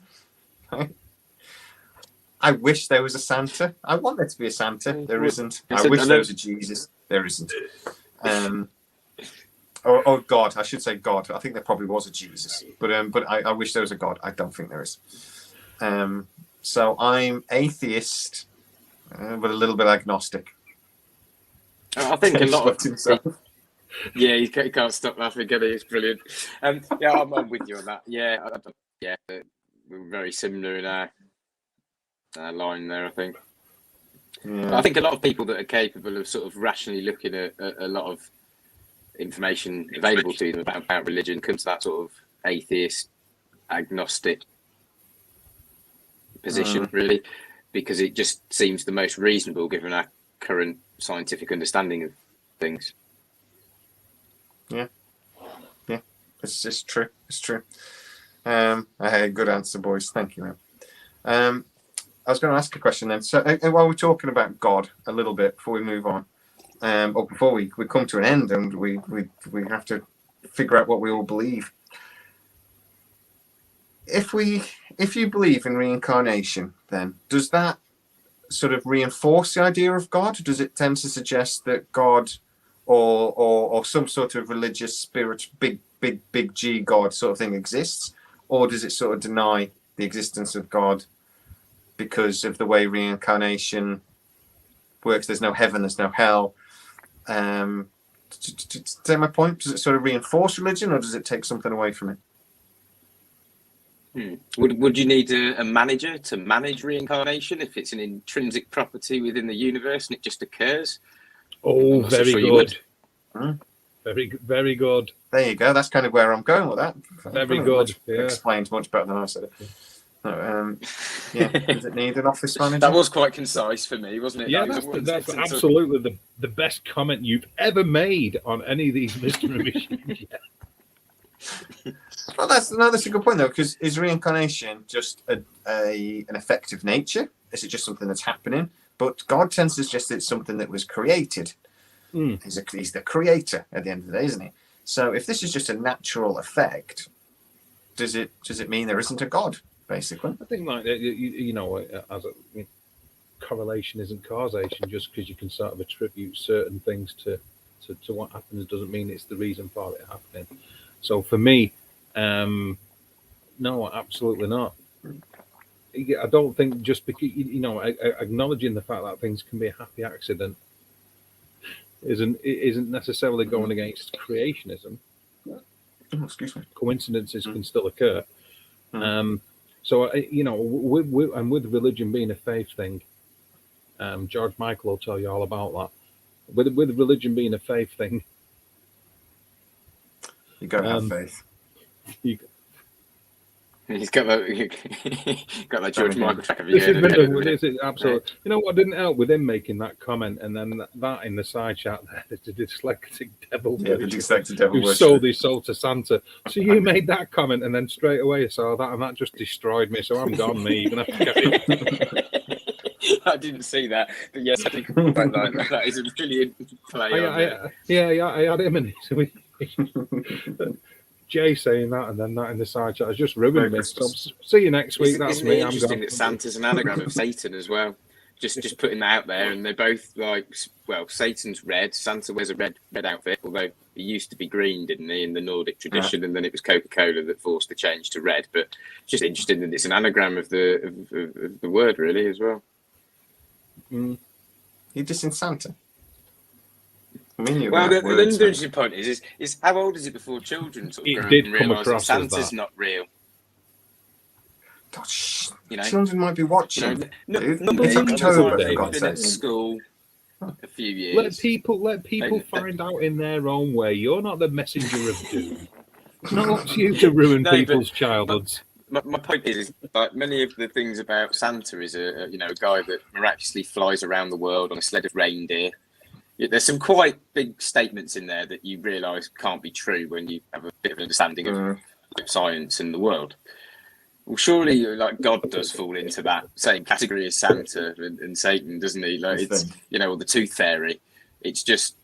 I wish there was a Santa. I want there to be a Santa. There isn't. I wish there was a Jesus. There isn't. Or God. I should say God. I think there probably was a Jesus, but I wish there was a God. I don't think there is. So I'm atheist, but a little bit agnostic. I think a lot of himself. Yeah, he can't stop laughing, can he? It's brilliant. Yeah, I'm with you on that. Yeah, we're very similar in our line there, I think. Yeah. I think a lot of people that are capable of sort of rationally looking at a lot of information available to them about religion come to that sort of atheist, agnostic position, really, because it just seems the most reasonable given our current scientific understanding of things. Yeah, it's just true. It's true. Good answer, boys. Thank you, man. I was going to ask a question then. So, while we're talking about God a little bit before we move on, or before we come to an end, and we have to figure out what we all believe. If you believe in reincarnation, then does that sort of reinforce the idea of God? Does it tend to suggest that God or some sort of religious spirit, big G God sort of thing exists? Or does it sort of deny the existence of God because of the way reincarnation works? There's no heaven, there's no hell. To say my point, does it sort of reinforce religion or does it take something away from it? Would you need a manager to manage reincarnation if it's an intrinsic property within the universe and it just occurs? Oh, very good. Very good. There you go. That's kind of where I'm going with that. Very good. Explains much better than I said it. Does it need an office manager? That was quite concise for me, wasn't it? Yeah, that's absolutely the best comment you've ever made on any of these mystery missions. Well, that's a good point though, because is reincarnation just an effect of nature? Is it just something that's happening? But God tends to suggest it's something that was created. He's the creator at the end of the day, isn't he? So if this is just a natural effect, does it mean there isn't a God? Basically, I think correlation isn't causation. Just because you can sort of attribute certain things to what happens doesn't mean it's the reason for it happening. So for me, no, absolutely not. I don't think just because acknowledging the fact that things can be a happy accident isn't necessarily going against creationism. Excuse me. Coincidences can still occur. So with religion being a faith thing, George Michael will tell you all about that. With religion being a faith thing, you gotta have faith. He's got that George Michael track. Have you This heard is of it? rhythm, this is absolutely. You know what didn't help with him making that comment, and then that in the side chat there, the dyslexic devil Yeah, the dyslexic devil who worshiper. sold his soul to Santa. So you made that comment, and then straight away I saw that, and that just destroyed me. So I'm gone, me. You're gonna have to carry on. I didn't see that, but yes, I think that is a brilliant play. I had him, and Jay saying that, and then that in the side chat has just ruined me. So see you next week. That's Isn't me. it I'm interesting gone. that Santa's an anagram of Satan as well? Just putting that out there, and they're both like, well, Satan's red. Santa wears a red outfit, although he used to be green, didn't he, in the Nordic tradition, and then it was Coca-Cola that forced the change to red. But it's just interesting that it's an anagram of the word, really, as well. You dissing Santa? I mean, Well, the interesting point is how old is it before children sort of grow up and realise that Santa's not real? Gosh, You know, children might be watching. Dude, It's October, for God's been at sake. school a few years. Let people find out in their own way. You're not the messenger of doom. It's not up to you to ruin people's childhoods. My point is like many of the things about Santa is a guy that miraculously flies around the world on a sled of reindeer. There's some quite big statements in there that you realise can't be true when you have a bit of an understanding of science and the world. Well, surely, like God does fall into that same category as Santa and Satan, doesn't he? Like it's or the Tooth Fairy. It's just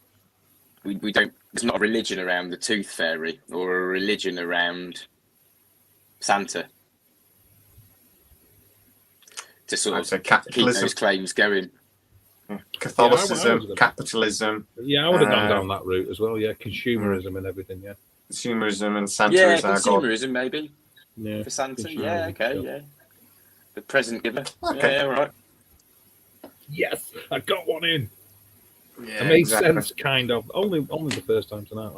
we don't. There's not a religion around the Tooth Fairy or a religion around Santa to sort of keep those claims going. Catholicism, capitalism. Yeah, I would have gone down that route as well. Yeah, consumerism and everything. Yeah, consumerism and Santa is our God. Consumerism maybe. Yeah, for Santa. Yeah, okay, yeah. The present giver. Okay. Yeah, all right. Yes, I got one in. Yeah, it made sense, kind of. Only the first time tonight.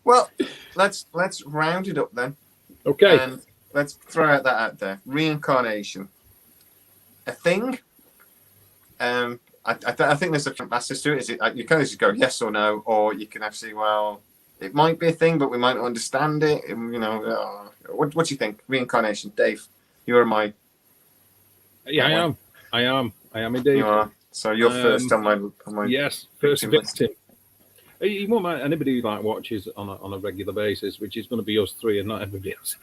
Well, let's round it up then. Okay. And let's throw that out there. Reincarnation. A thing? I think there's a facet to it. Is it you can just go yes or no, or you can actually it might be a thing, but we might not understand it. What do you think? Reincarnation, Dave. You are my. Yeah, I am indeed. You are. So you're first on my. Yes, first victim. You won't mind anybody who watches on a regular basis, which is going to be us three and not everybody else.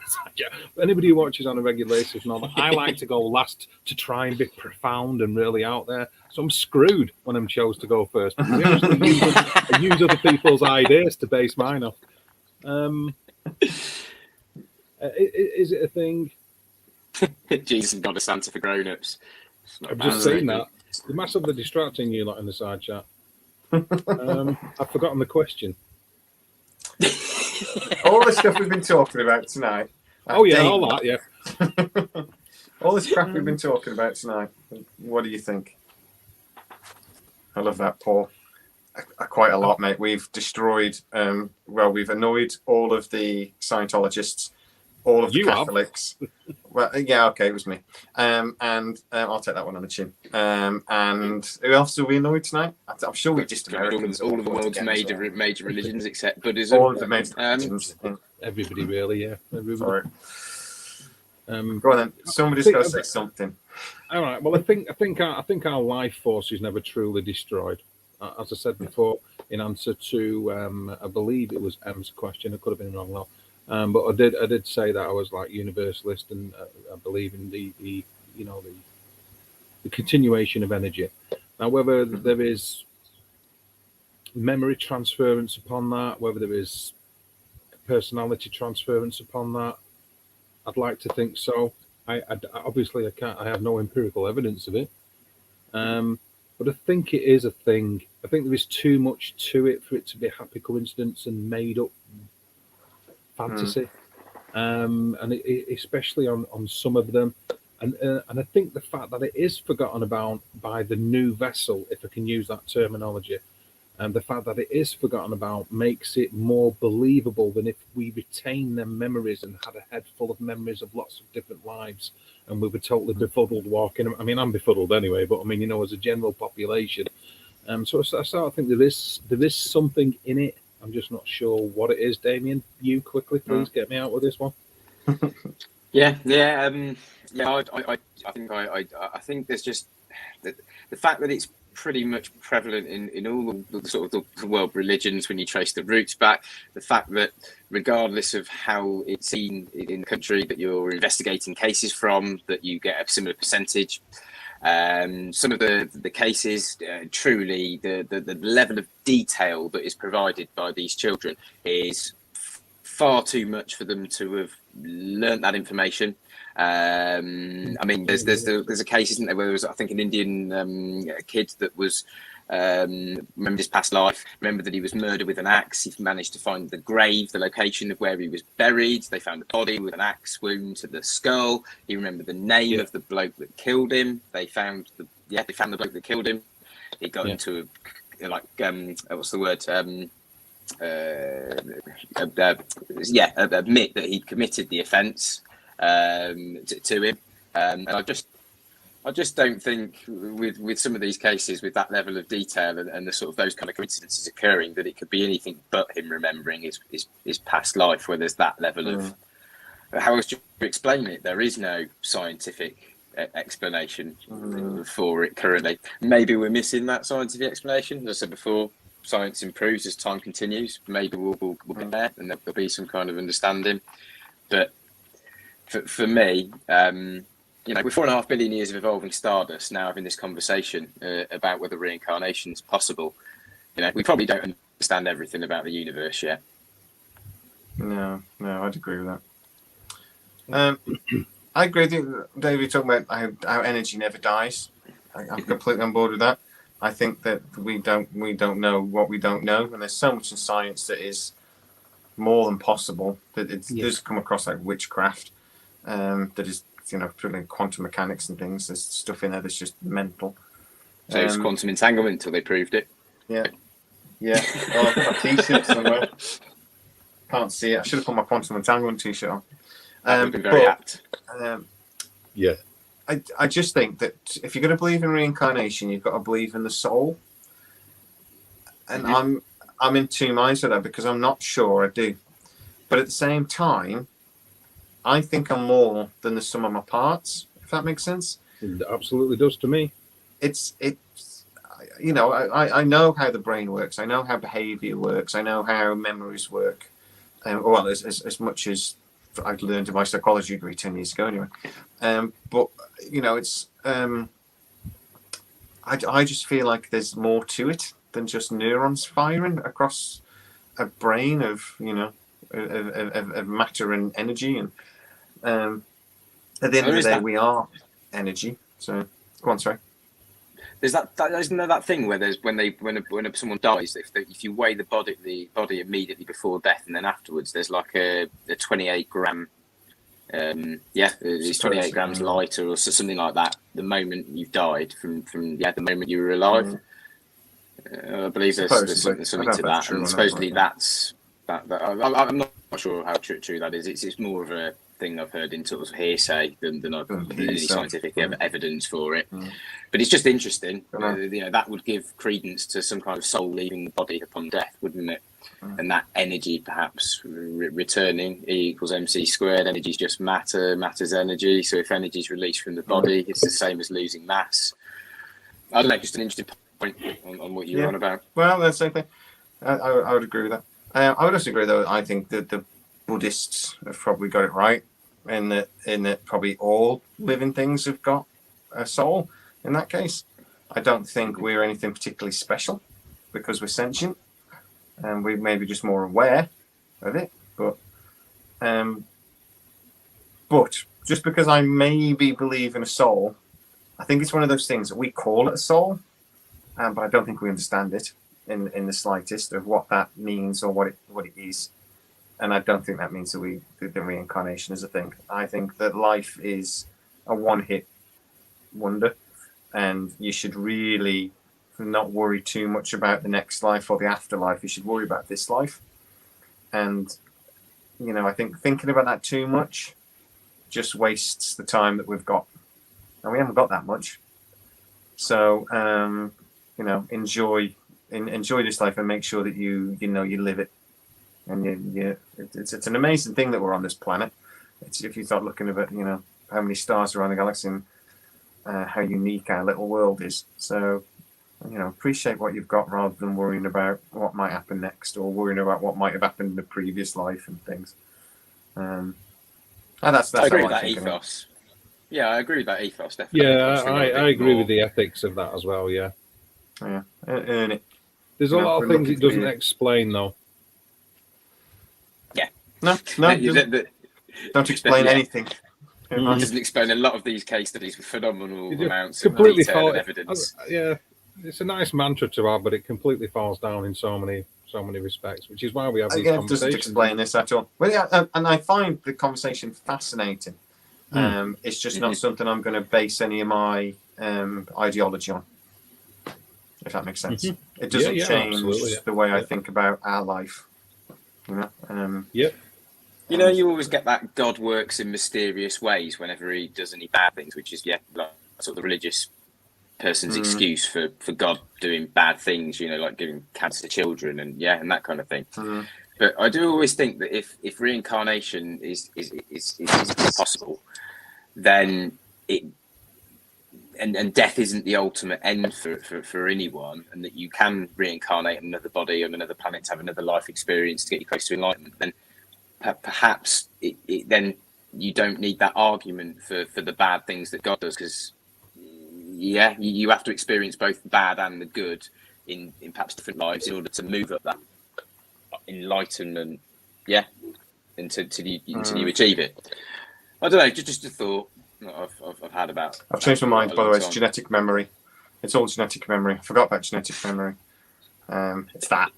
But anybody who watches on a regular basis, I like to go last to try and be profound and really out there. So I'm screwed when I'm chose to go first. I use other people's ideas to base mine off. Is it a thing? Jesus and God of Santa for grown-ups. I've just seen that. They're massively distracting you lot in the side chat. I've forgotten the question. All the stuff we've been talking about tonight. Oh yeah, all that, yeah. All this crap we've been talking about tonight. What do you think? I love that, Paul. Quite a lot, mate. We've destroyed. We've annoyed all of the Scientologists, all of the Catholics. Well, yeah, okay, it was me. And I'll take that one on the chin. And who else are we annoyed tonight? I'm sure we just Americans. All of the world's major religions except Buddhism. All of the major religions. Everybody really, yeah. Everybody. Sorry. Go on then. Somebody's got to say something. All right. Well, I think our life force is never truly destroyed. As I said before, in answer to I believe it was M's question. I could have been wrong though. But I did say that I was universalist, and I believe in the continuation of energy. Now, whether there is memory transference upon that, whether there is personality transference upon that, I'd like to think so. I obviously I can't. I have no empirical evidence of it, but I think it is a thing. I think there is too much to it for it to be a happy coincidence and made up fantasy, and especially on some of them, and I think the fact that it is forgotten about by the new vessel, if I can use that terminology, and the fact that it is forgotten about makes it more believable than if we retain them memories and had a head full of memories of lots of different lives, and we were totally befuddled walking. I mean, I'm befuddled anyway, but I mean, as a general population, so I sort of think there is something in it. I'm just not sure what it is. Damian, you quickly, please get me out with this one. Yeah, yeah, yeah. I think there's just the fact that it's pretty much prevalent in all the sort of the world religions when you trace the roots back. The fact that regardless of how it's seen in the country that you're investigating cases from, that you get a similar percentage. Some of the cases, truly, the level of detail that is provided by these children is far too much for them to have learnt that information. I mean, there's a case, isn't there, where there was, I think, an Indian kid that was remembered his past life, remembered that he was murdered with an axe. He managed to find the grave, the location of where he was buried. They found a body with an axe wound to the skull. He remembered the name of the bloke that killed him. They found the bloke that killed him. He got into what's the word? Admit that he'd committed the offence to him, and I just don't think with some of these cases with that level of detail and the sort of those kind of coincidences occurring that it could be anything but him remembering his past life, where there's that level of how else do you explain it? There is no scientific explanation for it currently. Maybe we're missing that scientific explanation. As I said before, science improves as time continues. Maybe we'll get there and there'll be some kind of understanding. But for me, you know, with 4.5 billion years of evolving stardust, now having this conversation about whether reincarnation is possible, you know, we probably don't understand everything about the universe yet. No, I'd agree with that. I agree with you, David, talking about how energy never dies. I'm completely on board with that. I think that we don't know what we don't know, and there's so much in science that is more than possible. That it does come across like witchcraft. That is, you know, particularly quantum mechanics and things. There's stuff in there that's just mental. So it's quantum entanglement until they proved it. Yeah. Oh, I've got a T-shirt somewhere. Can't see it. I should have put my quantum entanglement T-shirt on. That would be very apt. I just think that if you're going to believe in reincarnation, you've got to believe in the soul. And I'm in two minds with that because I'm not sure I do. But at the same time, I think I'm more than the sum of my parts, if that makes sense. It absolutely does to me. It's you know, I know how the brain works. I know how behavior works. I know how memories work. Well, as much as I learned in my psychology degree 10 years ago anyway. But, you know, it's I just feel like there's more to it than just neurons firing across a brain of, you know, of matter and energy. And at the end of the day, we are energy. So, go on, sorry. There's isn't there that thing where there's when someone dies, if you weigh the body immediately before death and then afterwards, there's like a 28 gram, it's 28 grams lighter or something like that. The moment you've died from the moment you were alive, I believe there's something to that, and supposedly that's that. I'm not sure how true that is. It's more of a thing I've heard in sort of hearsay than any scientific evidence for it. But it's just interesting. You know, that would give credence to some kind of soul leaving the body upon death, wouldn't it? And that energy perhaps returning, E equals MC squared. Energy is just matter, matter's energy. So if energy is released from the body, it's the same as losing mass. I don't know, just an interesting point on what you're on about. Well, that's the same thing. I would agree with that. I would also agree, though, I think that the Buddhists have probably got it right in that probably all living things have got a soul in that case. I don't think we're anything particularly special because we're sentient and we're maybe just more aware of it. But just because I maybe believe in a soul, I think it's one of those things that we call it a soul, but I don't think we understand it in the slightest of what that means or what it is. And I don't think that means that the reincarnation is a thing. I think that life is a one-hit wonder, and you should really not worry too much about the next life or the afterlife. You should worry about this life. And, you know, I think thinking about that too much just wastes the time that we've got. And we haven't got that much. So, you know, enjoy this life and make sure that you live it. And it's an amazing thing that we're on this planet. It's if you start looking at it, how many stars are around the galaxy and how unique our little world is. So, appreciate what you've got rather than worrying about what might happen next or worrying about what might have happened in the previous life and things. And that's I agree how with that think of it. ethos. Yeah, I agree with that ethos, definitely. Yeah, I agree with the ethics of that as well. Yeah, Yeah, earn it. there's a lot of we're things looking it to doesn't be- explain though. No, don't explain Yeah. anything. It doesn't explain a lot of these case studies with phenomenal It amounts of completely detail and fall- evidence. Yeah, it's a nice mantra to have, but it completely falls down in so many respects, which is why we have these Again, it conversations. doesn't explain this at all. Well, yeah, and I find the conversation fascinating. It's just not something I'm going to base any of my ideology on, if that makes sense. It doesn't change absolutely, the way I think about our life. You always get that God works in mysterious ways whenever he does any bad things, which is like sort of the religious person's excuse for God doing bad things, like giving cancer to children and that kind of thing. But I do always think that if reincarnation is possible, then and death isn't the ultimate end for anyone, and that you can reincarnate in another body on another planet to have another life experience to get you close to enlightenment, then perhaps then you don't need that argument for the bad things that God does, because you have to experience both the bad and the good in perhaps different lives in order to move up that enlightenment until you achieve it. I don't know, just a thought that I've had about. I've changed my mind, by the way. It's genetic memory. It's all genetic memory. I forgot about genetic memory. It's that.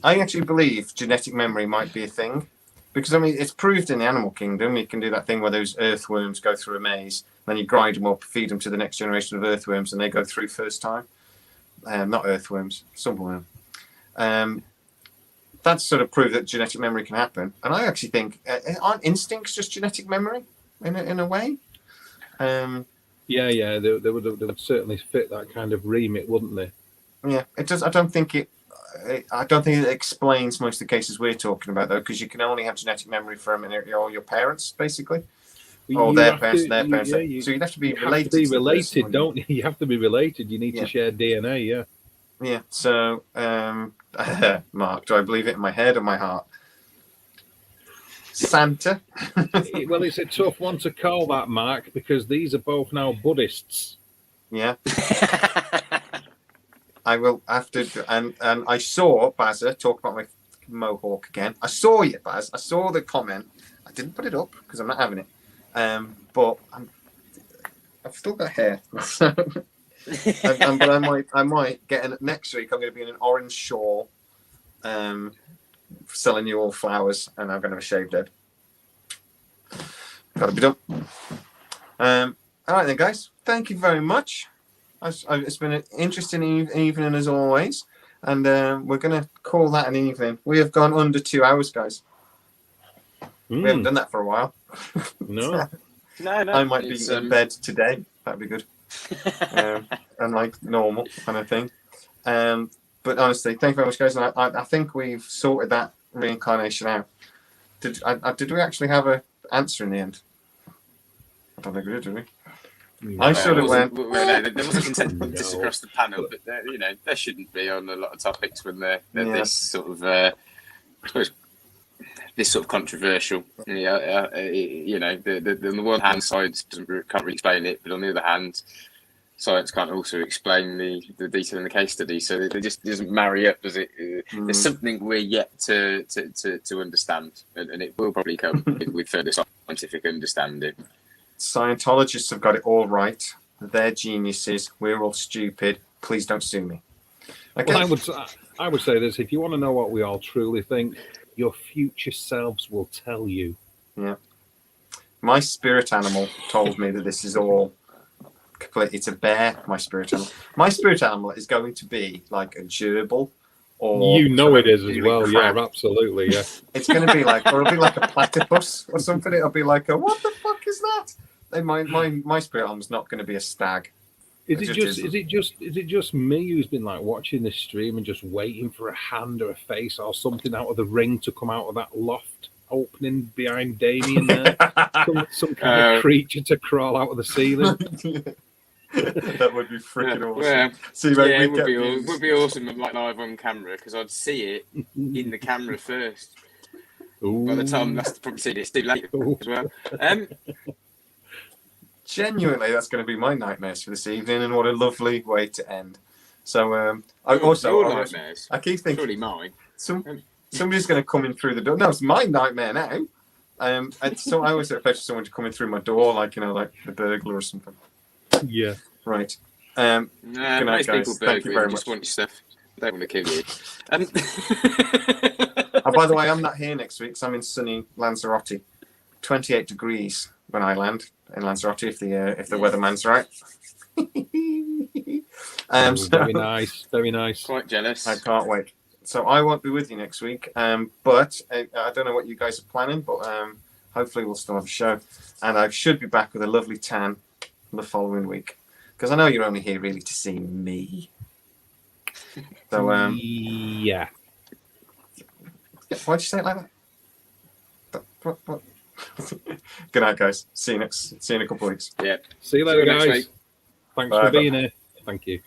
I actually believe genetic memory might be a thing, because it's proved in the animal kingdom. You can do that thing where those earthworms go through a maze, then you grind them up, feed them to the next generation of earthworms, and they go through first time. Not earthworms, sunworm. That's sort of proved that genetic memory can happen, and I actually think aren't instincts just genetic memory in a way? They would certainly fit that kind of remit, wouldn't they? Yeah, it does. I don't think it explains most of the cases we're talking about, though, because you can only have genetic memory from all your parents, basically, or their parents, and their parents. So you'd have to be related. Have to be related, don't you? You have to be related. You need to share DNA. Yeah. Yeah. So, Mark, do I believe it in my head or my heart? Santa. Well, it's a tough one to call that, Mark, because these are both now Buddhists. Yeah. I will have to, and I saw Bazza talk about my mohawk again. I saw you, Baz. I saw the comment. I didn't put it up because I'm not having it. But I've still got hair. But I might get next week. I'm going to be in an orange shawl, selling you all flowers, and I'm going to have a shaved head. Got to be done. All right then, guys. Thank you very much. It's been an interesting evening as always, and we're going to call that an evening. We have gone under 2 hours, guys. We haven't done that for a while. No. No. I might be in bed today. That'd be good. And like normal kind of thing. But honestly, thank you very much, guys. And I think we've sorted that reincarnation out. Did we actually have an answer in the end? I don't think we did we? I sort of went. Well, no, there wasn't consensus across the panel, but there shouldn't be on a lot of topics when they're this sort of, I suppose, this sort of controversial. On the one hand, science can't really explain it, but on the other hand, science can't also explain the detail in the case study. So it just doesn't marry up, does it? There's something we're yet to understand, and it will probably come with further scientific understanding. Scientologists have got it all right. They're geniuses. We're all stupid. Please don't sue me. Okay. Well, I would say this: if you want to know what we all truly think, your future selves will tell you. Yeah. My spirit animal told me that this is all complete. It's a bear. My spirit animal. My spirit animal is going to be like a gerbil. Or it is as well. Crab. Yeah, absolutely. Yeah. It's going to be like, or it'll be like a platypus or something. It'll be like a, what the fuck is that? My spirit animal's not going to be a stag. Is it just me who's been like watching this stream and just waiting for a hand or a face or something out of the ring to come out of that loft? opening behind Damian there. Some kind of creature to crawl out of the ceiling. That would be freaking awesome. Yeah, See, mate, yeah, we'd it would get be, views. would be awesome, like live on camera, because I'd see it in the camera first. By the time that's probably seen it's too late as well. Genuinely, that's going to be my nightmares for this evening, and what a lovely way to end. So, your nightmares. I keep thinking, Surely mine. Somebody's going to come in through the door. No, it's my nightmare now. So I always expect someone to come in through my door, like the burglar or something. Yeah. Right. Good night, most guys. people Thank you very just much. want your stuff. They don't want to kill you. Oh, by the way, I'm not here next week, so I'm in sunny Lanzarote. 28 degrees when I land in Lanzarote, if the weatherman's right. Very nice. Very nice. Quite jealous. I can't wait. So I won't be with you next week, but I don't know what you guys are planning, but hopefully we'll still have a show. And I should be back with a lovely tan the following week, because I know you're only here really to see me. So yeah. Why'd you say it like that? What? Good night, guys. See you in a couple of weeks. Yeah. See you later, next guys. week. Thanks Bye, for being here. Thank you.